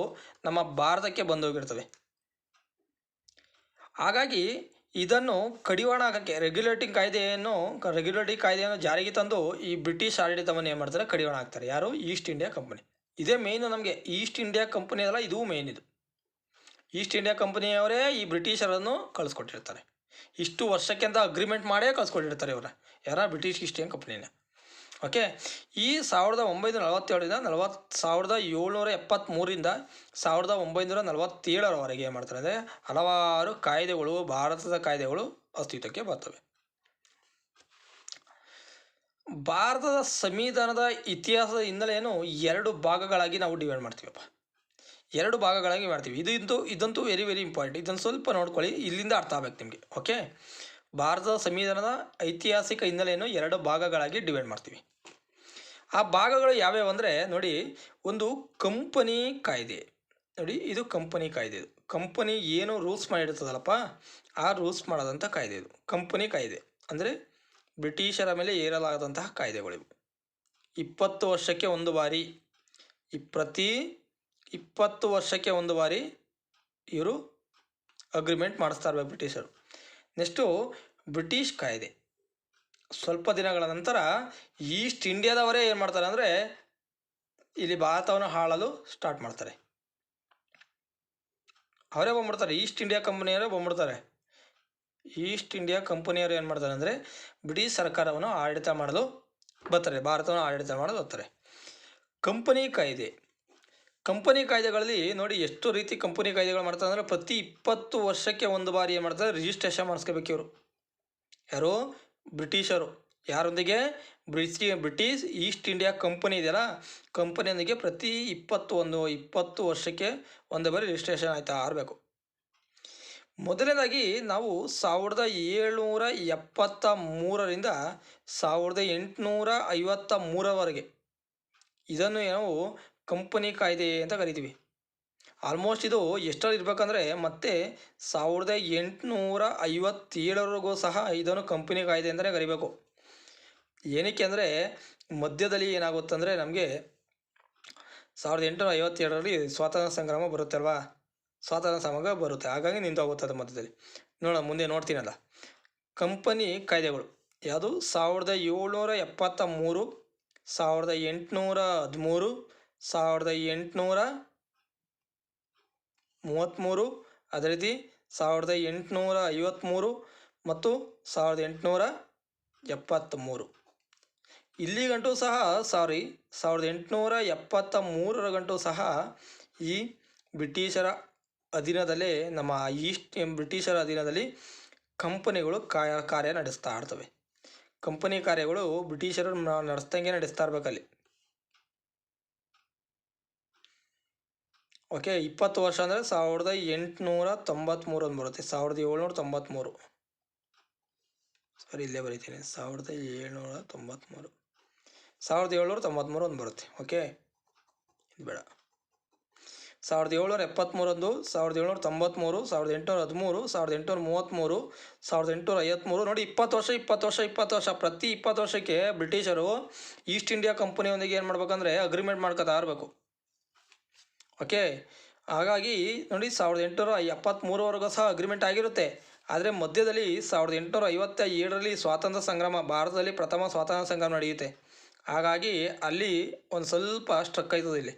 ನಮ್ಮ ಭಾರತಕ್ಕೆ ಬಂದೋಗಿರ್ತವೆ. ಹಾಗಾಗಿ ಇದನ್ನು ಕಡಿವಾಣ ಹಾಕೋಕ್ಕೆ ರೆಗ್ಯುಲೇಟಿಂಗ್ ಕಾಯ್ದೆಯನ್ನು ಜಾರಿಗೆ ತಂದು ಈ ಬ್ರಿಟಿಷ್ ಆಡಳಿತವನ್ನು ಏನು ಮಾಡ್ತಾರೆ, ಕಡಿವಾಣ ಹಾಕ್ತಾರೆ. ಯಾರು, ಈಸ್ಟ್ ಇಂಡಿಯಾ ಕಂಪನಿ. ಇದೇ ಮೇಯ್ನು ನಮಗೆ. ಈಸ್ಟ್ ಇಂಡಿಯಾ ಕಂಪನಿ ಅಲ್ಲ, ಇದು ಮೇಯ್ನ್. ಇದು ಈಸ್ಟ್ ಇಂಡಿಯಾ ಕಂಪನಿಯವರೇ ಈ ಬ್ರಿಟಿಷರನ್ನು ಕಳಿಸ್ಕೊಟ್ಟಿರ್ತಾರೆ. ಇಷ್ಟು ವರ್ಷಕ್ಕೆ ಅಂತ ಅಗ್ರಿಮೆಂಟ್ ಮಾಡೇ ಕಳಿಸ್ಕೊಟ್ಟಿರ್ತಾರೆ ಇವರ ಬ್ರಿಟಿಷ್ ಈಸ್ಟ್ ಇಂಡಿಯಾ ಕಂಪನಿನ. ಓಕೆ, ಈ 1947ರಿಂದ 1773ರಿಂದ 1947ರವರೆಗೆ ಏನು ಮಾಡ್ತಾರೆ ಅಂದರೆ ಹಲವಾರು ಕಾಯ್ದೆಗಳು, ಭಾರತದ ಕಾಯ್ದೆಗಳು ಅಸ್ತಿತ್ವಕ್ಕೆ ಬರ್ತವೆ. ಭಾರತದ ಸಂವಿಧಾನದ ಇತಿಹಾಸದ ಹಿನ್ನೆಲೆಯನ್ನು 2 ಭಾಗಗಳಾಗಿ ನಾವು ಡಿವೈಡ್ ಮಾಡ್ತೀವಪ್ಪ. 2 ಭಾಗಗಳಾಗಿ ಮಾಡ್ತೀವಿ. ಇದಂತೂ ವೆರಿ ವೆರಿ ಇಂಪಾರ್ಟೆಂಟ್. ಇದನ್ನು ಸ್ವಲ್ಪ ನೋಡ್ಕೊಳ್ಳಿ, ಇಲ್ಲಿಂದ ಅರ್ಥ ಆಗಬೇಕು ನಿಮಗೆ. ಓಕೆ, ಭಾರತದ ಸಂವಿಧಾನದ ಐತಿಹಾಸಿಕ ಹಿನ್ನೆಲೆಯನ್ನು 2 ಭಾಗಗಳಾಗಿ ಡಿವೈಡ್ ಮಾಡ್ತೀವಿ. ಆ ಭಾಗಗಳು ಯಾವ್ಯಾವು ಅಂದರೆ ನೋಡಿ, ಒಂದು ಕಂಪನಿ ಕಾಯ್ದೆ. ನೋಡಿ, ಇದು ಕಂಪನಿ ಕಾಯ್ದೆ. ಇದು ಕಂಪನಿ ಏನು ರೂಲ್ಸ್ ಮಾಡಿರ್ತದಲ್ಲಪ್ಪ, ಆ ರೂಲ್ಸ್ ಮಾಡೋದಂಥ ಕಾಯ್ದೆ ಇದು ಕಂಪನಿ ಕಾಯ್ದೆ. ಅಂದರೆ ಬ್ರಿಟಿಷರ ಮೇಲೆ ಏರಲಾಗದಂತಹ ಕಾಯ್ದೆಗಳಿವು. 20 ವರ್ಷಕ್ಕೆ ಒಂದು ಬಾರಿ, ಪ್ರತಿ 20 ವರ್ಷಕ್ಕೆ ಒಂದು ಬಾರಿ ಇವರು ಅಗ್ರಿಮೆಂಟ್ ಮಾಡಿಸ್ತಾ ಇರಬೇಕು ಬ್ರಿಟಿಷರು. ನೆಕ್ಸ್ಟು ಬ್ರಿಟಿಷ್ ಕಾಯ್ದೆ. ಸ್ವಲ್ಪ ದಿನಗಳ ನಂತರ ಈಸ್ಟ್ ಇಂಡಿಯಾದವರೇ ಏನು ಮಾಡ್ತಾರೆ ಅಂದರೆ ಇಲ್ಲಿ ಭಾರತವನ್ನು ಆಳಲು ಸ್ಟಾರ್ಟ್ ಮಾಡ್ತಾರೆ. ಅವರೇ ಬಂದ್ಬಿಡ್ತಾರೆ, ಈಸ್ಟ್ ಇಂಡಿಯಾ ಕಂಪನಿಯವರೇ ಬಂದ್ಬಿಡ್ತಾರೆ. ಈಸ್ಟ್ ಇಂಡಿಯಾ ಕಂಪನಿಯವರು ಏನು ಮಾಡ್ತಾರೆ ಅಂದರೆ ಬ್ರಿಟಿಷ್ ಸರ್ಕಾರವನ್ನು ಆಡಳಿತ ಮಾಡಲು ಬರ್ತಾರೆ, ಭಾರತವನ್ನು ಆಡಳಿತ ಮಾಡಲು ಬರ್ತಾರೆ. ಕಂಪನಿ ಕಾಯ್ದೆ. ಕಂಪನಿ ಕಾಯ್ದೆಗಳಲ್ಲಿ ನೋಡಿ ಎಷ್ಟು ರೀತಿ ಕಂಪನಿ ಕಾಯ್ದೆಗಳು ಮಾಡ್ತಾರೆ ಅಂದರೆ ಪ್ರತಿ 20 ವರ್ಷಕ್ಕೆ ಒಂದು ಬಾರಿ ಏನು ಮಾಡ್ತಾರೆ, ರಿಜಿಸ್ಟ್ರೇಷನ್ ಮಾಡಿಸ್ಕೋಬೇಕು ಇವರು. ಯಾರು? ಬ್ರಿಟಿಷರು. ಯಾರೊಂದಿಗೆ? ಬ್ರಿಟಿಷ್ ಈಸ್ಟ್ ಇಂಡಿಯಾ ಕಂಪನಿ ಇದೆಯಲ್ಲ, ಕಂಪನಿಯೊಂದಿಗೆ ಪ್ರತಿ 20 ವರ್ಷಕ್ಕೆ ಒಂದು ಬಾರಿ ರಿಜಿಸ್ಟ್ರೇಷನ್ ಆಯ್ತಾ ಇರಬೇಕು. ಮೊದಲನೇದಾಗಿ ನಾವು 1773ರಿಂದ 1853ವರೆಗೆ ಇದನ್ನು ನಾವು ಕಂಪನಿ ಕಾಯ್ದೆ ಅಂತ ಕರಿತೀವಿ. ಆಲ್ಮೋಸ್ಟ್ ಇದು ಎಷ್ಟರಲ್ಲಿ ಇರಬೇಕಂದ್ರೆ ಮತ್ತೆ 1857ವರೆಗೂ ಸಹ ಇದನ್ನು ಕಂಪನಿ ಕಾಯ್ದೆ ಅಂತಲೇ ಕರಿಬೇಕು. ಏನಕ್ಕೆ ಅಂದರೆ ಮಧ್ಯದಲ್ಲಿ ಏನಾಗುತ್ತೆ ಅಂದರೆ ನಮಗೆ 1857ರಲ್ಲಿ ಸ್ವಾತಂತ್ರ್ಯ ಸಂಗ್ರಾಮ ಬರುತ್ತೆ ಅಲ್ವಾ, ಸ್ವಾತಂತ್ರ್ಯ ಸಂಗ್ರಾಮ ಬರುತ್ತೆ, ಹಾಗಾಗಿ ನಿಂತೋಗುತ್ತದೆ ಮಧ್ಯದಲ್ಲಿ. ಮುಂದೆ ನೋಡ್ತೀನಲ್ಲ ಕಂಪನಿ ಕಾಯ್ದೆಗಳು ಯಾವುದು? 1773, 1813, 1833, ಅದೇ ರೀತಿ 1853 ಮತ್ತು 1873. ಇಲ್ಲಿಗಂಟೂ ಸಹ 1873 ಗಂಟೂ ಸಹ ಈ ಬ್ರಿಟಿಷರ ಅಧೀನದಲ್ಲೇ, ನಮ್ಮ ಬ್ರಿಟಿಷರ ಅಧೀನದಲ್ಲಿ ಕಂಪನಿಗಳು ಕಾರ್ಯ ನಡೆಸ್ತಾ ಇರ್ತವೆ. ಕಂಪನಿ ಕಾರ್ಯಗಳು ಬ್ರಿಟಿಷರು ನಡೆಸ್ದಂಗೆ ನಡೆಸ್ತಾ ಇರ್ಬೇಕಲ್ಲಿ. ಓಕೆ, 20 ವರ್ಷ ಅಂದರೆ 1893 ಅಂತ ಬರುತ್ತೆ. 1793, ಸರಿ ಇಲ್ಲೇ ಬರೀತೀನಿ, 1793 ಅಂತ ಬರುತ್ತೆ. ಓಕೆ, ಇದು ಬೇಡ. 1773, 1793, 1813, 1833, 1853. ನೋಡಿ 20 ವರ್ಷ. ಪ್ರತಿ 20 ವರ್ಷಕ್ಕೆ ಬ್ರಿಟಿಷರು ಈಸ್ಟ್ ಇಂಡಿಯಾ ಕಂಪನಿಯೊಂದಿಗೆ ಏನು ಮಾಡ್ಬೇಕಂದ್ರೆ ಅಗ್ರಿಮೆಂಟ್ ಮಾಡ್ಕೊತಾ ಇರಬೇಕು. ಓಕೆ, ಹಾಗಾಗಿ ನೋಡಿ 1873ವರೆಗೂ ಸಹ ಅಗ್ರಿಮೆಂಟ್ ಆಗಿರುತ್ತೆ. ಆದರೆ ಮಧ್ಯದಲ್ಲಿ 1857ರಲ್ಲಿ ಸ್ವಾತಂತ್ರ್ಯ ಸಂಗ್ರಾಮ, ಭಾರತದಲ್ಲಿ ಪ್ರಥಮ ಸ್ವಾತಂತ್ರ್ಯ ಸಂಗ್ರಾಮ ನಡೆಯುತ್ತೆ. ಹಾಗಾಗಿ ಅಲ್ಲಿ ಒಂದು ಸ್ವಲ್ಪ ಸ್ಟ್ರಕ್ ಆಯ್ತದೆ. ಇಲ್ಲಿ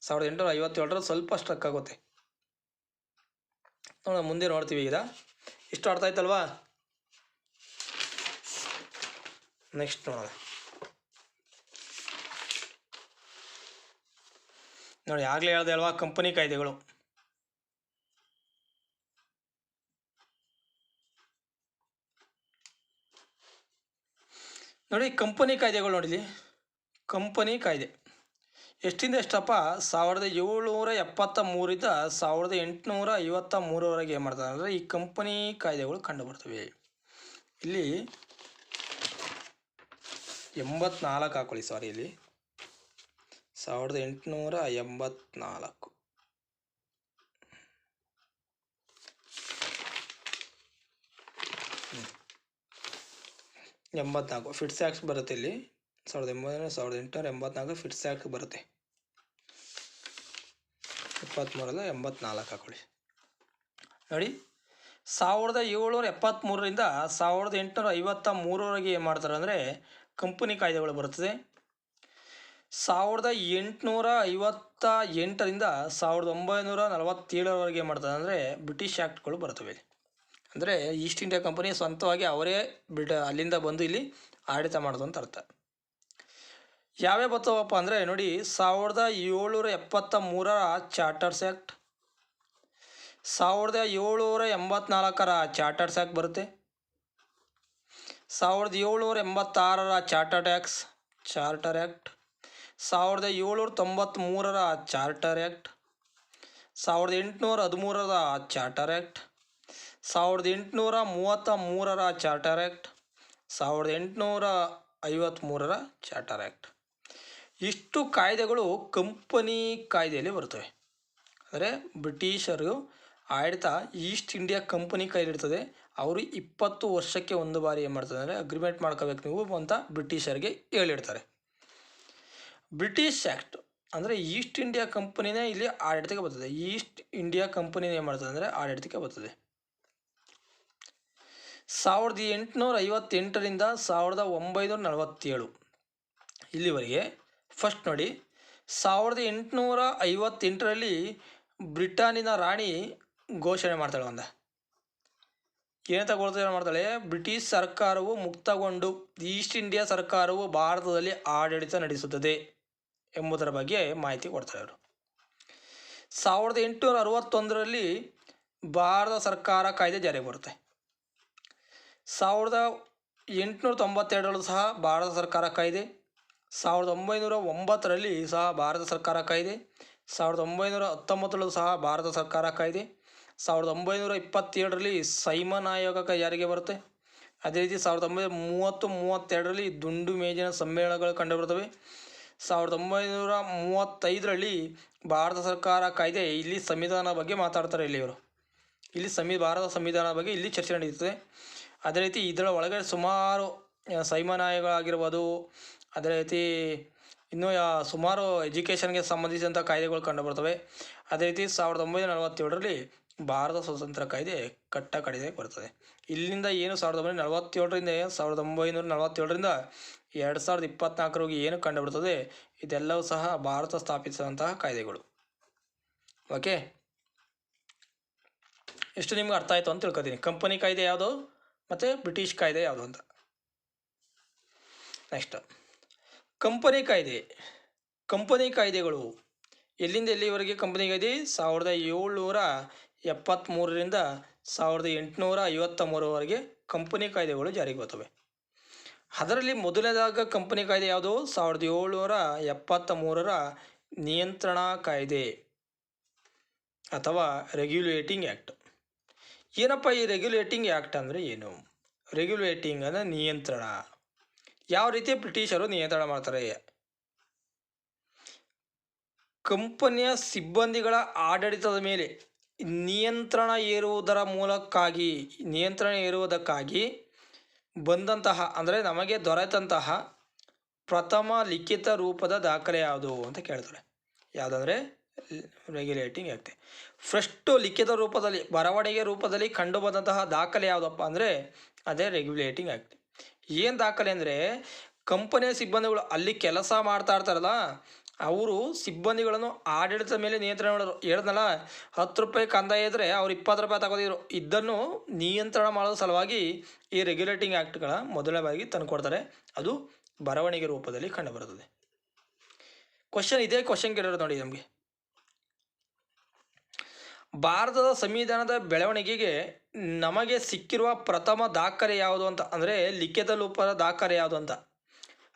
1857ರಲ್ಲಿ ಸ್ವಲ್ಪ ಸ್ಟ್ರಕ್ ಆಗುತ್ತೆ. ಮುಂದೆ ನೋಡ್ತೀವಿ. ಈಗ ಇಷ್ಟು ಅರ್ಥ ಆಯ್ತಲ್ವಾ? ನೆಕ್ಸ್ಟ್ ನೋಡೋಣ. ನೋಡಿ, ಆಗಲೇ ಹೇಳಿದೆ ಅಲ್ವಾ ಕಂಪನಿ ಕಾಯ್ದೆಗಳು. ನೋಡಿ ಕಂಪನಿ ಕಾಯ್ದೆಗಳು ನೋಡಿಲಿ. ಕಂಪನಿ ಕಾಯ್ದೆ ಎಷ್ಟಿಂದ ಎಷ್ಟಪ್ಪ? 1773ರಿಂದ 1853ವರೆಗೆ ಏನು ಮಾಡ್ತಾರೆ ಅಂದರೆ ಈ ಕಂಪನಿ ಕಾಯ್ದೆಗಳು ಕಂಡು ಬರ್ತವೆ. ಇಲ್ಲಿ 84 ಹಾಕೊಳ್ಳಿ, ಸಾರಿ, ಇಲ್ಲಿ 1884. ಫಿಟ್ಸ್ ಆ್ಯಕ್ಟ್ ಬರುತ್ತೆ. ಇಲ್ಲಿ 1884 ಫಿಟ್ಸ್ ಆ್ಯಕ್ಟ್ ಬರುತ್ತೆ. 23 84 ಹಾಕೊಳ್ಳಿ. ನೋಡಿ, 1773ರಿಂದ 1853ವರೆಗೆ ಏನು ಮಾಡ್ತಾರೆ ಅಂದರೆ ಕಂಪನಿ ಕಾಯ್ದೆಗಳು ಬರುತ್ತದೆ. 1858ರಿಂದ 1947ವರೆಗೆ ಏನು ಮಾಡ್ತಾರೆ ಅಂದರೆ ಬ್ರಿಟಿಷ್ ಆ್ಯಕ್ಟ್ಗಳು ಬರ್ತವೆ. ಅಂದರೆ ಈಸ್ಟ್ ಇಂಡಿಯಾ ಕಂಪನಿ ಸ್ವಂತವಾಗಿ ಅವರೇ ಅಲ್ಲಿಂದ ಬಂದು ಇಲ್ಲಿ ಆಡಳಿತ ಮಾಡೋದು ಅಂತ ಅರ್ಥ. ಯಾವ್ಯಾವ ಬರ್ತಾವಪ್ಪ ಅಂದರೆ ನೋಡಿ, 1773ರ ಚಾರ್ಟರ್ಸ್ ಆ್ಯಕ್ಟ್, 1784ರ ಚಾರ್ಟರ್ಸ್ ಆ್ಯಕ್ಟ್ ಬರುತ್ತೆ, 1786ರ ಚಾರ್ಟರ್ ಆ್ಯಕ್ಟ್, 1793ರ ಚಾರ್ಟರ್ ಆ್ಯಕ್ಟ್, 1813ರ ಚಾರ್ಟರ್ ಆ್ಯಕ್ಟ್, 1833ರ ಚಾರ್ಟರ್ ಆ್ಯಕ್ಟ್, 1853ರ ಚಾರ್ಟರ್ ಆ್ಯಕ್ಟ್. ಇಷ್ಟು ಕಾಯ್ದೆಗಳು ಕಂಪನಿ ಕಾಯ್ದೆಯಲ್ಲಿ ಬರ್ತವೆ. ಅಂದರೆ ಬ್ರಿಟಿಷರು ಆಡಳಿತ ಈಸ್ಟ್ ಇಂಡಿಯಾ ಕಂಪನಿ ಕೈಲಿರ್ತದೆ. ಅವರು 20 ವರ್ಷಕ್ಕೆ ಒಂದು ಬಾರಿ ಏನು ಮಾಡ್ತಾರೆ ಅಂದರೆ ಅಗ್ರಿಮೆಂಟ್ ಮಾಡ್ಕೋಬೇಕು ನೀವು ಅಂತ ಬ್ರಿಟಿಷರಿಗೆ ಹೇಳಿರ್ತಾರೆ. ಬ್ರಿಟಿಷ್ ಆ್ಯಕ್ಟ್ ಅಂದರೆ ಈಸ್ಟ್ ಇಂಡಿಯಾ ಕಂಪನಿನೇ ಇಲ್ಲಿ ಆಡಳಿತಕ್ಕೆ ಬರ್ತದೆ. ಈಸ್ಟ್ ಇಂಡಿಯಾ ಕಂಪನಿನೇ ಏನು ಮಾಡ್ತದೆ ಅಂದರೆ ಆಡಳಿತಕ್ಕೆ ಬರ್ತದೆ. 1858ರಿಂದ 1947 ಇಲ್ಲಿವರೆಗೆ. ಫಸ್ಟ್ ನೋಡಿ, 1858ರಲ್ಲಿ ಬ್ರಿಟನ್ನಿನ ರಾಣಿ ಘೋಷಣೆ ಮಾಡ್ತಾಳೆ. ಏನಂತ ಘೋಷಣೆ ಮಾಡ್ತಾಳೆ? ಬ್ರಿಟಿಷ್ ಸರ್ಕಾರವು ಮುಕ್ತಗೊಂಡು ಈಸ್ಟ್ ಇಂಡಿಯಾ ಸರ್ಕಾರವು ಭಾರತದಲ್ಲಿ ಆಡಳಿತ ನಡೆಸುತ್ತದೆ ಎಂಬುದರ ಬಗ್ಗೆ ಮಾಹಿತಿ ಕೊಡ್ತಾರೆ ಅವರು. 1861ರಲ್ಲಿ ಭಾರತ ಸರ್ಕಾರ ಕಾಯ್ದೆ ಜಾರಿಗೆ ಬರುತ್ತೆ. 1892ರಲ್ಲೂ ಸಹ ಭಾರತ ಸರ್ಕಾರ ಕಾಯ್ದೆ, 1909ರಲ್ಲಿ ಸಹ ಭಾರತ ಸರ್ಕಾರ ಕಾಯ್ದೆ, 1919ರಲ್ಲೂ ಸಹ ಭಾರತ ಸರ್ಕಾರ ಕಾಯ್ದೆ, 1927ರಲ್ಲಿ ಸೈಮನ್ ಆಯೋಗ ಜಾರಿಗೆ ಬರುತ್ತೆ. ಅದೇ ರೀತಿ 1930-32ರಲ್ಲಿ ದುಂಡು ಮೇಜಿನ ಸಮ್ಮೇಳನಗಳು ಕಂಡುಬರುತ್ತವೆ. 1935ರಲ್ಲಿ ಭಾರತ ಸರ್ಕಾರ ಕಾಯ್ದೆ. ಇಲ್ಲಿ ಸಂವಿಧಾನ ಬಗ್ಗೆ ಮಾತಾಡ್ತಾರೆ. ಇಲ್ಲಿ ಭಾರತ ಸಂವಿಧಾನದ ಬಗ್ಗೆ ಇಲ್ಲಿ ಚರ್ಚೆ ನಡೆಯುತ್ತದೆ. ಅದೇ ರೀತಿ ಇದರ ಒಳಗಡೆ ಸುಮಾರು ಸೈಮನ್ ಆಯೋಗ ಆಗಿರ್ಬೋದು, ಅದೇ ರೀತಿ ಇನ್ನೂ ಸುಮಾರು ಎಜುಕೇಷನ್ಗೆ ಸಂಬಂಧಿಸಿದಂಥ ಕಾಯ್ದೆಗಳು ಕಂಡುಬರ್ತವೆ. ಅದೇ ರೀತಿ 1947ರಲ್ಲಿ ಭಾರತ ಸ್ವಾತಂತ್ರ್ಯ ಕಾಯ್ದೆ ಕಟ್ಟಕಡೆಗೆ ಬರ್ತದೆ. ಇಲ್ಲಿಂದ ಏನು 1947ರಿಂದ 2024ವರೆಗೆ ಏನು ಕಂಡುಬರ್ತದೆ ಇದೆಲ್ಲವೂ ಸಹ ಭಾರತ ಸ್ಥಾಪಿಸಿದಂತಹ ಕಾಯ್ದೆಗಳು. ಓಕೆ, ಎಷ್ಟು ನಿಮ್ಗೆ ಅರ್ಥ ಆಯಿತು ಅಂತ ತಿಳ್ಕೊತೀನಿ. ಕಂಪನಿ ಕಾಯ್ದೆ ಯಾವುದು ಮತ್ತು ಬ್ರಿಟಿಷ್ ಕಾಯ್ದೆ ಯಾವುದು ಅಂತ. ನೆಕ್ಸ್ಟ್ ಕಂಪನಿ ಕಾಯ್ದೆ. ಕಂಪನಿ ಕಾಯ್ದೆಗಳು ಎಲ್ಲಿಂದ ಎಲ್ಲಿವರೆಗೆ ಕಂಪನಿ ಕಾಯ್ದೆ? 1773ರಿಂದ 1853ವರೆಗೆ ಕಂಪನಿ ಕಾಯ್ದೆಗಳು ಜಾರಿಗೆ ಬರ್ತವೆ. ಅದರಲ್ಲಿ ಮೊದಲನೇದಾಗ ಕಂಪನಿ ಕಾಯ್ದೆ ಯಾವುದು? 1773ರ ನಿಯಂತ್ರಣ ಕಾಯ್ದೆ ಅಥವಾ ರೆಗ್ಯುಲೇಟಿಂಗ್ ಆ್ಯಕ್ಟ್. ಏನಪ್ಪ ಈ ರೆಗ್ಯುಲೇಟಿಂಗ್ ಆ್ಯಕ್ಟ್ ಅಂದರೆ ಏನು? ರೆಗ್ಯುಲೇಟಿಂಗ್ ಅಂದರೆ ನಿಯಂತ್ರಣ. ಯಾವ ರೀತಿ ಬ್ರಿಟಿಷರು ನಿಯಂತ್ರಣ ಮಾಡ್ತಾರೆ? ಕಂಪನಿಯ ಸಿಬ್ಬಂದಿಗಳ ಆಡಳಿತದ ಮೇಲೆ ನಿಯಂತ್ರಣ ಏರುವುದಕ್ಕಾಗಿ ಬಂದಂತಹ ಅಂದರೆ ನಮಗೆ ದೊರೆತಂತಹ ಪ್ರಥಮ ಲಿಖಿತ ರೂಪದ ದಾಖಲೆ ಯಾವುದು ಅಂತ ಕೇಳ್ತಾರೆ. ಯಾವುದಂದರೆ ರೆಗ್ಯುಲೇಟಿಂಗ್ ಆ್ಯಕ್ಟ್. ಫಸ್ಟು ಲಿಖಿತ ರೂಪದಲ್ಲಿ ಬರವಣಿಗೆ ರೂಪದಲ್ಲಿ ಕಂಡು ಬಂದಂತಹ ದಾಖಲೆ ಯಾವುದಪ್ಪ ಅಂದರೆ ಅದೇ ರೆಗ್ಯುಲೇಟಿಂಗ್ ಆ್ಯಕ್ಟ್. ಏನು ದಾಖಲೆ ಅಂದರೆ ಕಂಪನಿಯ ಸಿಬ್ಬಂದಿಗಳು ಅಲ್ಲಿ ಕೆಲಸ ಮಾಡ್ತಾ ಇರ್ತಾರಲ್ಲ, ಅವರು ಸಿಬ್ಬಂದಿಗಳನ್ನು ಆಡಳಿತದ ಮೇಲೆ ನಿಯಂತ್ರಣ ಮಾಡೋರು. ಹೇಳ್ದಲ್ಲ, 10 ರೂಪಾಯಿ ಕಂದಾಯ ಇದ್ದರೆ ಅವ್ರು 20 ರೂಪಾಯಿ ತಗೋದಿದ್ರು. ಇದನ್ನು ನಿಯಂತ್ರಣ ಮಾಡೋ ಸಲುವಾಗಿ ಈ ರೆಗ್ಯುಲೇಟಿಂಗ್ ಆ್ಯಕ್ಟ್ಗಳ ಮೊದಲನೇ ಬಾರಿಗೆ ತಂದುಕೊಡ್ತಾರೆ. ಅದು ಬರವಣಿಗೆ ರೂಪದಲ್ಲಿ ಕಂಡುಬರುತ್ತದೆ. ಇದೇ ಕ್ವಶನ್ ಕೇಳಿರೋದು ನೋಡಿ ನಮಗೆ. ಭಾರತದ ಸಂವಿಧಾನದ ಬೆಳವಣಿಗೆಗೆ ನಮಗೆ ಸಿಕ್ಕಿರುವ ಪ್ರಥಮ ದಾಖಲೆ ಯಾವುದು ಅಂತ ಅಂದರೆ ಲಿಖಿತ ರೂಪದ ದಾಖಲೆ ಯಾವುದು ಅಂತ,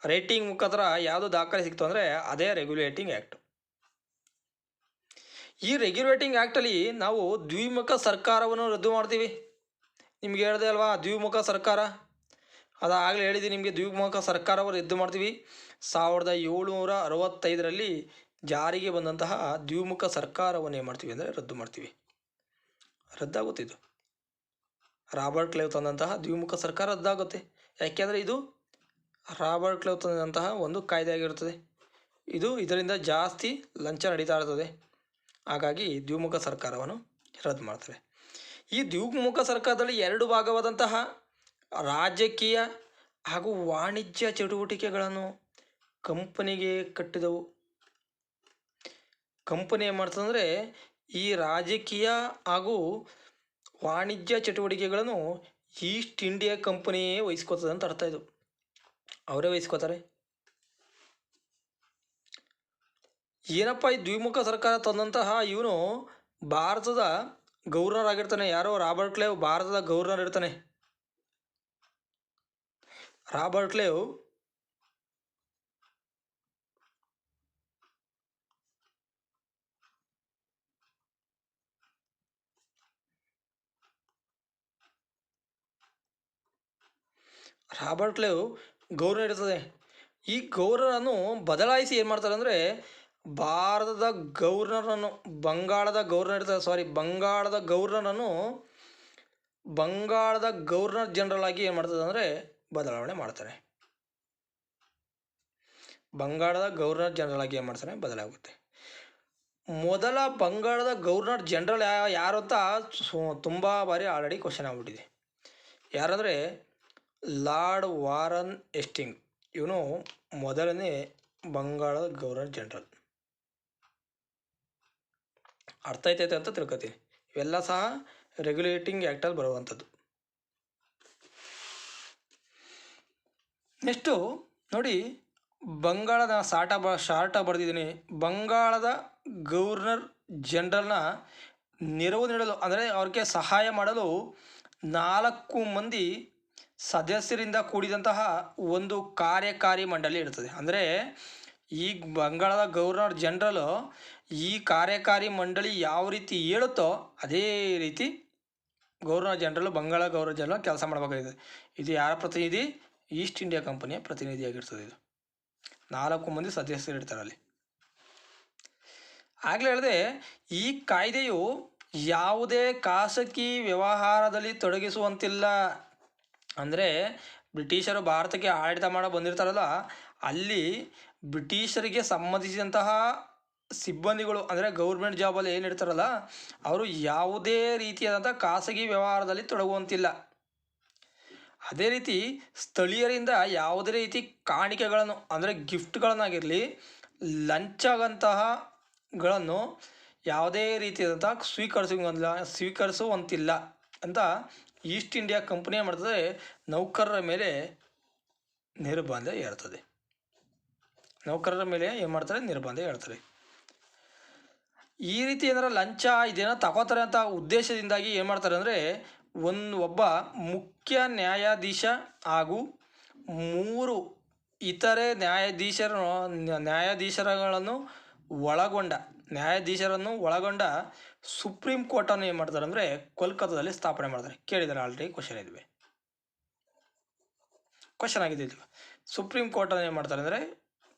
ರೈಟಿಂಗ್ ಮುಖಾಂತರ ಯಾವುದು ದಾಖಲೆ ಸಿಕ್ತು ಅಂದರೆ ಅದೇ ರೆಗ್ಯುಲೇಟಿಂಗ್ ಆ್ಯಕ್ಟ್. ಈ ರೆಗ್ಯುಲೇಟಿಂಗ್ ಆ್ಯಕ್ಟಲ್ಲಿ ನಾವು ದ್ವಿಮುಖ ಸರ್ಕಾರವನ್ನು ರದ್ದು ಮಾಡ್ತೀವಿ. ನಿಮ್ಗೆ ಹೇಳಿದೆ ಅಲ್ವಾ ದ್ವಿಮುಖ ಸರ್ಕಾರ, ಅದಾಗಲೇ ಹೇಳಿದ್ದೀನಿ ನಿಮಗೆ. ದ್ವಿಮುಖ ಸರ್ಕಾರವನ್ನು ರದ್ದು ಮಾಡ್ತೀವಿ. 1765ರಲ್ಲಿ ಜಾರಿಗೆ ಬಂದಂತಹ ದ್ವಿಮುಖ ಸರ್ಕಾರವನ್ನು ಏನು ಮಾಡ್ತೀವಿ ಅಂದರೆ ರದ್ದು ಮಾಡ್ತೀವಿ. ರದ್ದಾಗುತ್ತೆ. ಇದು ರಾಬರ್ಟ್ ಕ್ಲೈವ್ ತಂದಂತಹ ದ್ವಿಮುಖ ಸರ್ಕಾರ ರದ್ದಾಗುತ್ತೆ. ಯಾಕೆಂದರೆ ಇದು ರಾಬರ್ಟ್ ಕ್ಲೈವ್ ತಂದಂತಹ ಒಂದು ಕಾಯ್ದೆ ಆಗಿರುತ್ತದೆ. ಇದರಿಂದ ಜಾಸ್ತಿ ಲಂಚ ನಡೀತಾ ಇರ್ತದೆ. ಹಾಗಾಗಿ ದ್ವಿಮುಖ ಸರ್ಕಾರವನ್ನು ರದ್ದು ಮಾಡ್ತಾರೆ. ಈ ದ್ವಿಮುಖ ಸರ್ಕಾರದಲ್ಲಿ 2 ಭಾಗವಾದಂತಹ ರಾಜಕೀಯ ಹಾಗೂ ವಾಣಿಜ್ಯ ಚಟುವಟಿಕೆಗಳನ್ನು ಕಂಪನಿಗೆ ಕಟ್ಟಿದವು. ಕಂಪನಿ ಏನು ಮಾಡ್ತದಂದರೆ ಈ ರಾಜಕೀಯ ಹಾಗೂ ವಾಣಿಜ್ಯ ಚಟುವಟಿಕೆಗಳನ್ನು ಈಸ್ಟ್ ಇಂಡಿಯಾ ಕಂಪನಿಯೇ ವಹಿಸ್ಕೋತದೆ ಅಂತ ಅರ್ಥ. ಇದು ಅವರೇ ವಹಿಸ್ಕೋತಾರೆ. ಏನಪ್ಪ ಈ ದ್ವಿಮುಖ ಸರ್ಕಾರ ತಂದಂತಹ ಇವನು ಭಾರತದ ಗವರ್ನರ್ ಆಗಿರ್ತಾನೆ. ಯಾರೋ ರಾಬರ್ಟ್ ಕ್ಲೈವ್ ಭಾರತದ ಗವರ್ನರ್ ಇರ್ತಾನೆ. Robert Clive Robert Clive governor ಇರ್ತದೆ. ಈ ಗವರ್ನರನ್ನು ಬದಲಾಯಿಸಿ ಏನು ಮಾಡ್ತಾರೆ ಅಂದರೆ ಭಾರತದ ಗವರ್ನರನ್ನು ಬಂಗಾಳದ ಗವರ್ನರ್ ಇರ್ತಾರೆ, ಬಂಗಾಳದ ಗವರ್ನರ್ ಜನರಲ್ ಆಗಿ ಏನು ಮಾಡ್ತದೆ ಅಂದರೆ ಬದಲಾವಣೆ ಮಾಡ್ತಾರೆ. ಬಂಗಾಳದ ಗವರ್ನರ್ ಜನರಲ್ ಆಗಿ ಏನು ಮಾಡ್ತಾರೆ ಬದಲಾಗುತ್ತೆ. ಮೊದಲ ಬಂಗಾಳದ ಗವರ್ನರ್ ಜನರಲ್ ಯಾರು ಅಂತ ತುಂಬ ಬಾರಿ ಆಲ್ರೆಡಿ ಕ್ವಶನ್ ಆಗ್ಬಿಟ್ಟಿದೆ. ಯಾರಂದರೆ ಲಾರ್ಡ್ ವಾರನ್ ಹೆಸ್ಟಿಂಗ್. ಇವನು ಮೊದಲನೇ ಬಂಗಾಳದ ಗವರ್ನರ್ ಜನರಲ್. ಅರ್ಥ ಆಯ್ತೈತೆ ಅಂತ ತಿಳ್ಕೊತೀನಿ. ಇವೆಲ್ಲ ಸಹ ರೆಗ್ಯುಲೇಟಿಂಗ್ ಆ್ಯಕ್ಟಲ್ಲಿ ಬರುವಂಥದ್ದು. ನೆಕ್ಸ್ಟು ನೋಡಿ, ಬಂಗಾಳದ ಶಾರ್ಟಾಗಿ ಬರೆದಿದ್ದೀನಿ. ಬಂಗಾಳದ ಗವರ್ನರ್ ಜನರಲ್ನ ನೆರವು ನೀಡಲು ಅಂದರೆ ಅವ್ರಿಗೆ ಸಹಾಯ ಮಾಡಲು 4 ಮಂದಿ ಸದಸ್ಯರಿಂದ ಕೂಡಿದಂತಹ ಒಂದು ಕಾರ್ಯಕಾರಿ ಮಂಡಳಿ ಇರ್ತದೆ. ಅಂದರೆ ಈ ಬಂಗಾಳದ ಗವರ್ನರ್ ಜನರಲು ಈ ಕಾರ್ಯಕಾರಿ ಮಂಡಳಿ ಯಾವ ರೀತಿ ಹೇಳುತ್ತೋ ಅದೇ ರೀತಿ governor general Bengal governor general ಕೆಲಸ ಮಾಡಬೇಕಾಗಿದೆ. ಇದು ಯಾರ ಪ್ರತಿನಿಧಿ? ಈಸ್ಟ್ ಇಂಡಿಯಾ ಕಂಪನಿಯ ಪ್ರತಿನಿಧಿಯಾಗಿರ್ತದೆ. ಇದು 4 ಮಂದಿ ಸದಸ್ಯರು ಇರ್ತಾರೆ ಅಲ್ಲಿ. ಆಗಲೇ ಹೇಳಿದೆ, ಈ ಕಾಯ್ದೆಯು ಯಾವುದೇ ಖಾಸಗಿ ವ್ಯವಹಾರದಲ್ಲಿ ತೊಡಗಿಸುವಂತಿಲ್ಲ. ಅಂದರೆ ಬ್ರಿಟಿಷರು ಭಾರತಕ್ಕೆ ಆಡಳಿತ ಮಾಡೋ ಬಂದಿರ್ತಾರಲ್ಲ, ಅಲ್ಲಿ ಬ್ರಿಟಿಷರಿಗೆ ಸಂಬಂಧಿಸಿದಂತಹ ಸಿಬ್ಬಂದಿಗಳು ಅಂದರೆ ಗೌರ್ಮೆಂಟ್ ಜಾಬಲ್ಲಿ ಏನಿರ್ತಾರಲ್ಲ, ಅವರು ಯಾವುದೇ ರೀತಿಯಾದಂಥ ಖಾಸಗಿ ವ್ಯವಹಾರದಲ್ಲಿ ತೊಡಗುವಂತಿಲ್ಲ. ಅದೇ ರೀತಿ ಸ್ಥಳೀಯರಿಂದ ಯಾವುದೇ ರೀತಿ ಕಾಣಿಕೆಗಳನ್ನು ಅಂದರೆ ಗಿಫ್ಟ್ಗಳನ್ನಾಗಿರಲಿ, ಲಂಚಗಳಂತಹಗಳನ್ನು ಯಾವುದೇ ರೀತಿಯಾದಂಥ ಸ್ವೀಕರಿಸುವಂತಿಲ್ಲ ಅಂತ ಈಸ್ಟ್ ಇಂಡಿಯಾ ಕಂಪನಿ ಏನು ಮಾಡ್ತದೆ, ನೌಕರರ ಮೇಲೆ ನಿರ್ಬಂಧ ಹೇರ್ತದೆ. ನೌಕರರ ಮೇಲೆ ಏನು ಮಾಡ್ತಾರೆ? ನಿರ್ಬಂಧ ಹೇಳ್ತಾರೆ. ಈ ರೀತಿ ಏನಾರ ಲಂಚ ಇದೇನೋ ತಗೋತಾರೆ ಅಂತ ಉದ್ದೇಶದಿಂದಾಗಿ ಏನು ಮಾಡ್ತಾರೆ ಅಂದರೆ ಒಬ್ಬ ಮುಖ್ಯ ನ್ಯಾಯಾಧೀಶ ಹಾಗೂ 3 ಇತರೆ ನ್ಯಾಯಾಧೀಶರನ್ನು ಒಳಗೊಂಡ ಸುಪ್ರೀಂ ಕೋರ್ಟನ್ನು ಏನು ಮಾಡ್ತಾರೆ ಅಂದರೆ ಕೋಲ್ಕತ್ತಾದಲ್ಲಿ ಸ್ಥಾಪನೆ ಮಾಡ್ತಾರೆ. ಕೇಳಿದ್ದಾರೆ ಆಲ್ರೆಡಿ, ಕ್ವಶನ್ ಇದ್ವಿ, ಕ್ವಶನ್ ಆಗಿದೆ ಇದು. ಸುಪ್ರೀಂ ಕೋರ್ಟನ್ನು ಏನು ಮಾಡ್ತಾರೆ ಅಂದರೆ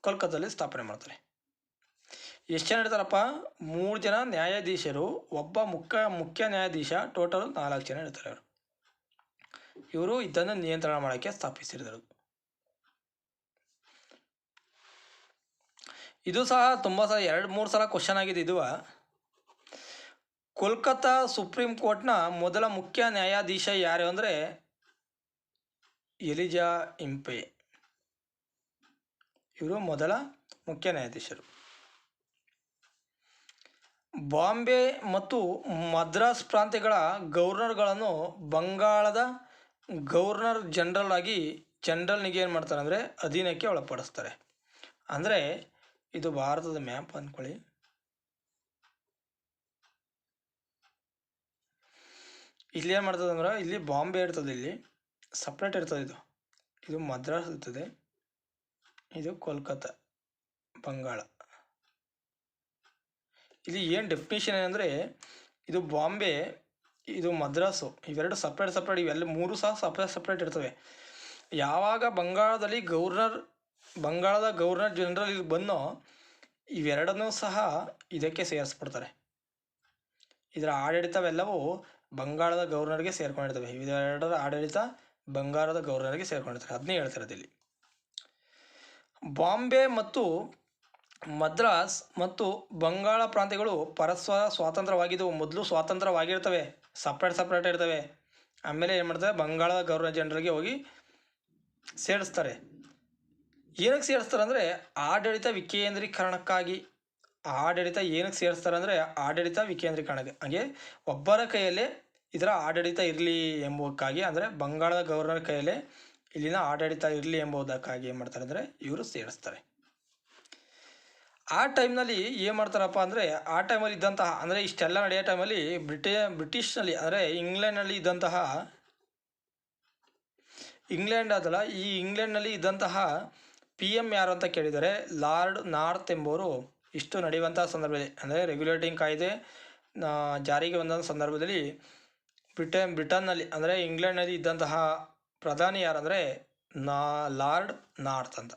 ಕೋಲ್ಕತ್ತಾದಲ್ಲಿ ಸ್ಥಾಪನೆ ಮಾಡ್ತಾರೆ. ಎಷ್ಟು ಜನ ಇರ್ತಾರಪ್ಪ? 3 ಜನ ನ್ಯಾಯಾಧೀಶರು, ಒಬ್ಬ ಮುಖ್ಯ ನ್ಯಾಯಾಧೀಶ, ಟೋಟಲ್ 4 ಜನ ಇರ್ತಾರೆ. ಇವರು ಇದನ್ನು ನಿಯಂತ್ರಣ ಮಾಡೋಕ್ಕೆ ಸ್ಥಾಪಿಸಿದ್ರು. ಇದು ಸಹ ತುಂಬ ಸಲ 2-3 ಸಲ ಕ್ವಶನ್ ಆಗಿದೆ. ಇದು ಕೋಲ್ಕತ್ತಾ ಸುಪ್ರೀಂ ಕೋರ್ಟ್ನ ಮೊದಲ ಮುಖ್ಯ ನ್ಯಾಯಾಧೀಶ ಯಾರು ಅಂದರೆ ಎಲಿಜಾ ಇಂಪೆ. ಇವರು ಮೊದಲ ಮುಖ್ಯ ನ್ಯಾಯಾಧೀಶರು. ಬಾಂಬೆ ಮತ್ತು ಮದ್ರಾಸ್ ಪ್ರಾಂತ್ಯಗಳ ಗವರ್ನರ್ಗಳನ್ನು ಬಂಗಾಳದ ಗವರ್ನರ್ ಜನರಲ್ನಿಗೆ ಏನು ಮಾಡ್ತಾರೆ ಅಂದರೆ ಅಧೀನಕ್ಕೆ ಒಳಪಡಿಸ್ತಾರೆ. ಅಂದರೆ ಇದು ಭಾರತದ ಮ್ಯಾಪ್ ಅಂದ್ಕೊಳ್ಳಿ. ಇಲ್ಲಿ ಏನು ಮಾಡ್ತದೆ ಅಂದ್ರೆ ಇಲ್ಲಿ ಬಾಂಬೆ ಇರ್ತದೆ, ಇಲ್ಲಿ ಸಪ್ರೇಟ್ ಇರ್ತದೆ. ಇದು ಮದ್ರಾಸ್ ಇರ್ತದೆ, ಇದು ಕೋಲ್ಕತ್ತಾ ಬಂಗಾಳ. ಇಲ್ಲಿ ಏನು ಡೆಫಿನೇಷನ್ ಏನಂದರೆ ಇದು ಬಾಂಬೆ, ಇದು ಮದ್ರಾಸು, ಇವೆರಡು ಸಪ್ರೇಟ್ ಇವೆಲ್ಲ 3 ಸಹ ಸಪ್ರೇಟ್ ಇರ್ತವೆ. ಯಾವಾಗ ಬಂಗಾಳದ ಗವರ್ನರ್ ಜನರಲ್ ಇಲ್ಲಿ ಬಂದೋ ಇವೆರಡನ್ನೂ ಸಹ ಇದಕ್ಕೆ ಸೇರಿಸ್ಬಿಡ್ತಾರೆ. ಇದರ ಆಡಳಿತವೆಲ್ಲವೂ ಬಂಗಾಳದ ಗವರ್ನರ್ಗೆ ಸೇರ್ಕೊಂಡಿರ್ತವೆ. ಇವೆರಡರ ಆಡಳಿತ ಬಂಗಾಳದ ಗವರ್ನರ್ಗೆ ಸೇರ್ಕೊಂಡಿರ್ತಾರೆ. ಅದನ್ನೇ ಹೇಳ್ತಿರೋದು ಇಲ್ಲಿ. ಬಾಂಬೆ ಮತ್ತು ಮದ್ರಾಸ್ ಮತ್ತು ಬಂಗಾಳ ಪ್ರಾಂತ್ಯಗಳು ಪರಸ್ಪರ ಸ್ವತಂತ್ರವಾಗಿದ್ದವು. ಮೊದಲು ಸ್ವತಂತ್ರವಾಗಿರ್ತವೆ, ಸಪ್ರೇಟ್ ಇರ್ತವೆ. ಆಮೇಲೆ ಏನು ಮಾಡ್ತಾರೆ, ಬಂಗಾಳದ ಗವರ್ನರ್ ಜನರಲ್ಗೆ ಹೋಗಿ ಸೇರಿಸ್ತಾರೆ. ಏನಕ್ಕೆ ಸೇರಿಸ್ತಾರೆ ಅಂದರೆ ಆಡಳಿತ ವಿಕೇಂದ್ರೀಕರಣಕ್ಕಾಗಿ. ಏನಕ್ಕೆ ಸೇರಿಸ್ತಾರೆ ಅಂದರೆ ಆಡಳಿತ ವಿಕೇಂದ್ರೀಕರಣಕ್ಕೆ. ಹಾಗೆ ಒಬ್ಬರ ಕೈಯಲ್ಲೇ ಇದರ ಆಡಳಿತ ಇರಲಿ ಎಂಬುದಕ್ಕಾಗಿ, ಅಂದರೆ ಬಂಗಾಳದ ಗವರ್ನರ್ ಕೈಯಲ್ಲೇ ಇಲ್ಲಿನ ಆಡಳಿತ ಇರಲಿ ಎಂಬುದಕ್ಕಾಗಿ ಏನು ಮಾಡ್ತಾರೆ ಅಂದರೆ ಇವರು ಸೇರಿಸ್ತಾರೆ. ಆ ಟೈಮ್ನಲ್ಲಿ ಏನು ಮಾಡ್ತಾರಪ್ಪ ಅಂದರೆ ಆ ಟೈಮಲ್ಲಿ ಇದ್ದಂತಹ ಅಂದರೆ ಇಷ್ಟೆಲ್ಲ ನಡೆಯೋ ಟೈಮಲ್ಲಿ ಬ್ರಿಟಿಷ್ನಲ್ಲಿ ಅಂದರೆ ಇಂಗ್ಲೆಂಡ್ನಲ್ಲಿ ಇದ್ದಂತಹ ಇಂಗ್ಲೆಂಡ್ನಲ್ಲಿ ಇದ್ದಂತಹ PM ಯಾರು ಅಂತ ಕೇಳಿದರೆ ಲಾರ್ಡ್ ನಾರ್ತ್ ಎಂಬುವರು. ಇಷ್ಟು ನಡೆಯುವಂತಹ ಸಂದರ್ಭದಲ್ಲಿ ಅಂದರೆ ರೆಗ್ಯುಲೇಟಿಂಗ್ ಕಾಯ್ದೆ ಜಾರಿಗೆ ಬಂದ ಸಂದರ್ಭದಲ್ಲಿ ಬ್ರಿಟನ್ನಲ್ಲಿ ಅಂದರೆ ಇಂಗ್ಲೆಂಡ್ನಲ್ಲಿ ಇದ್ದಂತಹ ಪ್ರಧಾನಿ ಯಾರಂದರೆ ಲಾರ್ಡ್ ನಾರ್ತ್ ಅಂತ.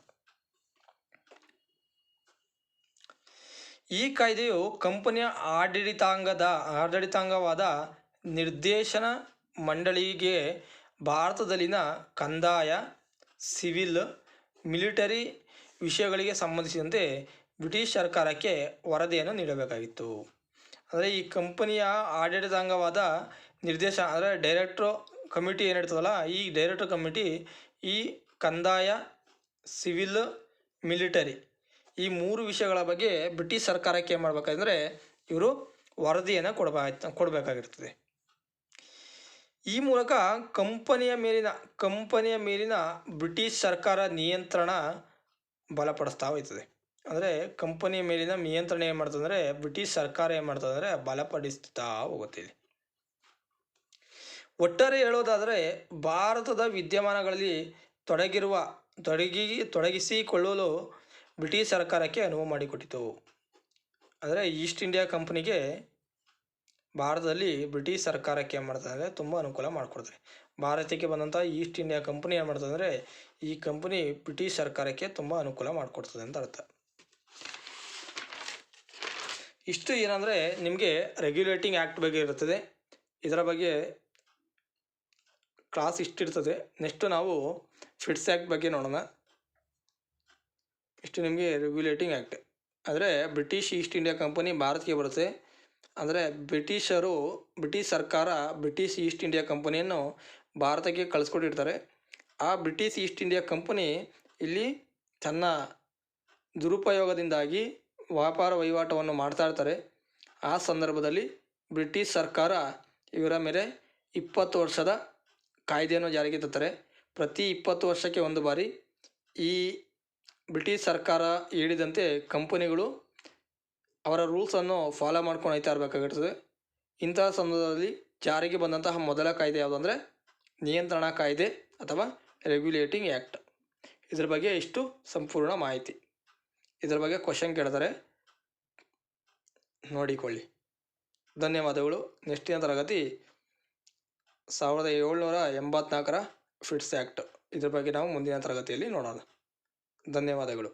ಈ ಕಾಯ್ದೆಯು ಕಂಪನಿಯ ಆಡಳಿತಾಂಗವಾದ ನಿರ್ದೇಶನ ಮಂಡಳಿಗೆ ಭಾರತದಲ್ಲಿನ ಕಂದಾಯ, ಸಿವಿಲ್, ಮಿಲಿಟರಿ ವಿಷಯಗಳಿಗೆ ಸಂಬಂಧಿಸಿದಂತೆ ಬ್ರಿಟಿಷ್ ಸರ್ಕಾರಕ್ಕೆ ವರದಿಯನ್ನು ನೀಡಬೇಕಾಗಿತ್ತು. ಅಂದರೆ ಈ ಕಂಪನಿಯ ಆಡಳಿತಾಂಗವಾದ ನಿರ್ದೇಶನ ಅಂದರೆ ಡೈರೆಕ್ಟ್ರು ಕಮಿಟಿ ಏನಿರ್ತದಲ್ಲ, ಈ ಡೈರೆಕ್ಟರ್ ಕಮಿಟಿ ಈ ಕಂದಾಯ, ಸಿವಿಲ್, ಮಿಲಿಟರಿ ಈ 3 ವಿಷಯಗಳ ಬಗ್ಗೆ ಬ್ರಿಟಿಷ್ ಸರ್ಕಾರಕ್ಕೆ ಏನು ಮಾಡಬೇಕಂದ್ರೆ ಇವರು ವರದಿಯನ್ನು ಕೊಡಬೇಕಾಗಿರ್ತದೆ. ಈ ಮೂಲಕ ಕಂಪನಿಯ ಮೇಲಿನ ಬ್ರಿಟಿಷ್ ಸರ್ಕಾರ ನಿಯಂತ್ರಣ ಬಲಪಡಿಸ್ತಾ ಹೋಗ್ತದೆ. ಅಂದರೆ ಕಂಪನಿಯ ಮೇಲಿನ ನಿಯಂತ್ರಣ ಏನು ಮಾಡ್ತದೆ ಅಂದರೆ ಬ್ರಿಟಿಷ್ ಸರ್ಕಾರ ಏನು ಮಾಡ್ತದೆ ಅಂದರೆ ಬಲಪಡಿಸ್ತಾ ಹೋಗುತ್ತೆ. ಇಲ್ಲಿ ಒಟ್ಟಾರೆ ಹೇಳೋದಾದರೆ ಭಾರತದ ವಿದ್ಯಮಾನಗಳಲ್ಲಿ ತೊಡಗಿಸಿಕೊಳ್ಳಲು ಬ್ರಿಟಿಷ್ ಸರ್ಕಾರಕ್ಕೆ ಅನುವು ಮಾಡಿಕೊಟ್ಟಿತು. ಅಂದರೆ ಈಸ್ಟ್ ಇಂಡಿಯಾ ಕಂಪನಿಗೆ ಭಾರತದಲ್ಲಿ ಬ್ರಿಟಿಷ್ ಸರ್ಕಾರಕ್ಕೆ ಏನು ಮಾಡ್ತದೆ ಅಂದರೆ ತುಂಬ ಅನುಕೂಲ ಮಾಡಿಕೊಡ್ತಾರೆ. ಭಾರತಕ್ಕೆ ಬಂದಂಥ ಈಸ್ಟ್ ಇಂಡಿಯಾ ಕಂಪನಿ ಏನು ಮಾಡ್ತದೆ ಅಂದರೆ ಈ ಕಂಪನಿ ಬ್ರಿಟಿಷ್ ಸರ್ಕಾರಕ್ಕೆ ತುಂಬ ಅನುಕೂಲ ಮಾಡಿಕೊಡ್ತದೆ ಅಂತ ಅರ್ಥ. ಇಷ್ಟು ಏನಂದರೆ ನಿಮಗೆ ರೆಗ್ಯುಲೇಟಿಂಗ್ ಆ್ಯಕ್ಟ್ ಬಗ್ಗೆ ಇರುತ್ತದೆ. ಇದರ ಬಗ್ಗೆ ಕ್ಲಾಸ್ ಇಷ್ಟಿರ್ತದೆ. ನೆಕ್ಸ್ಟು ನಾವು ಫಿಟ್ಸ್ ಆ್ಯಕ್ಟ್ ಬಗ್ಗೆ ನೋಡೋಣ. ಇಷ್ಟು ನಿಮಗೆ ರೆಗ್ಯುಲೇಟಿಂಗ್ ಆ್ಯಕ್ಟ್ ಅಂದರೆ ಬ್ರಿಟಿಷ್ ಈಸ್ಟ್ ಇಂಡಿಯಾ ಕಂಪನಿ ಭಾರತಕ್ಕೆ ಬರುತ್ತೆ. ಅಂದರೆ ಬ್ರಿಟಿಷ್ ಸರ್ಕಾರ ಬ್ರಿಟಿಷ್ ಈಸ್ಟ್ ಇಂಡಿಯಾ ಕಂಪನಿಯನ್ನು ಭಾರತಕ್ಕೆ ಕಳಿಸ್ಕೊಟ್ಟಿರ್ತಾರೆ. ಆ ಬ್ರಿಟಿಷ್ ಈಸ್ಟ್ ಇಂಡಿಯಾ ಕಂಪನಿ ಇಲ್ಲಿ ತನ್ನ ದುರುಪಯೋಗದಿಂದಾಗಿ ವ್ಯಾಪಾರ ವಹಿವಾಟವನ್ನು ಮಾಡ್ತಾ ಇರ್ತಾರೆ. ಆ ಸಂದರ್ಭದಲ್ಲಿ ಬ್ರಿಟಿಷ್ ಸರ್ಕಾರ ಇವರ ಮೇಲೆ 20 ವರ್ಷದ ಕಾಯ್ದೆಯನ್ನು ಜಾರಿಗೆ ತರ್ತಾರೆ. ಪ್ರತಿ 20 ವರ್ಷಕ್ಕೆ ಒಂದು ಬಾರಿ ಈ ಬ್ರಿಟಿಷ್ ಸರ್ಕಾರ ಹೇಳಿದಂತೆ ಕಂಪನಿಗಳು ಅವರ ರೂಲ್ಸನ್ನು ಫಾಲೋ ಮಾಡ್ಕೊಂಡು ಹೋಗ್ತಾ ಇರಬೇಕಾಗಿರ್ತದೆ. ಇಂತಹ ಸಂದರ್ಭದಲ್ಲಿ ಜಾರಿಗೆ ಬಂದಂತಹ ಮೊದಲ ಕಾಯ್ದೆ ಯಾವುದು ಅಂದರೆ ನಿಯಂತ್ರಣ ಕಾಯ್ದೆ ಅಥವಾ ರೆಗ್ಯುಲೇಟಿಂಗ್ ಆ್ಯಕ್ಟ್. ಇದ್ರ ಬಗ್ಗೆ ಇಷ್ಟು ಸಂಪೂರ್ಣ ಮಾಹಿತಿ. ಇದರ ಬಗ್ಗೆ ಕ್ವಶನ್ ಕೇಳಿದರೆ ನೋಡಿಕೊಳ್ಳಿ. ಧನ್ಯವಾದಗಳು. ನೆಕ್ಸ್ಟಿನ ತರಗತಿ 1784ರ ಫಿಟ್ಸ್ ಆ್ಯಕ್ಟ್. ಇದ್ರ ಬಗ್ಗೆ ನಾವು ಮುಂದಿನ ತರಗತಿಯಲ್ಲಿ ನೋಡೋಣ. ಧನ್ಯವಾದಗಳು.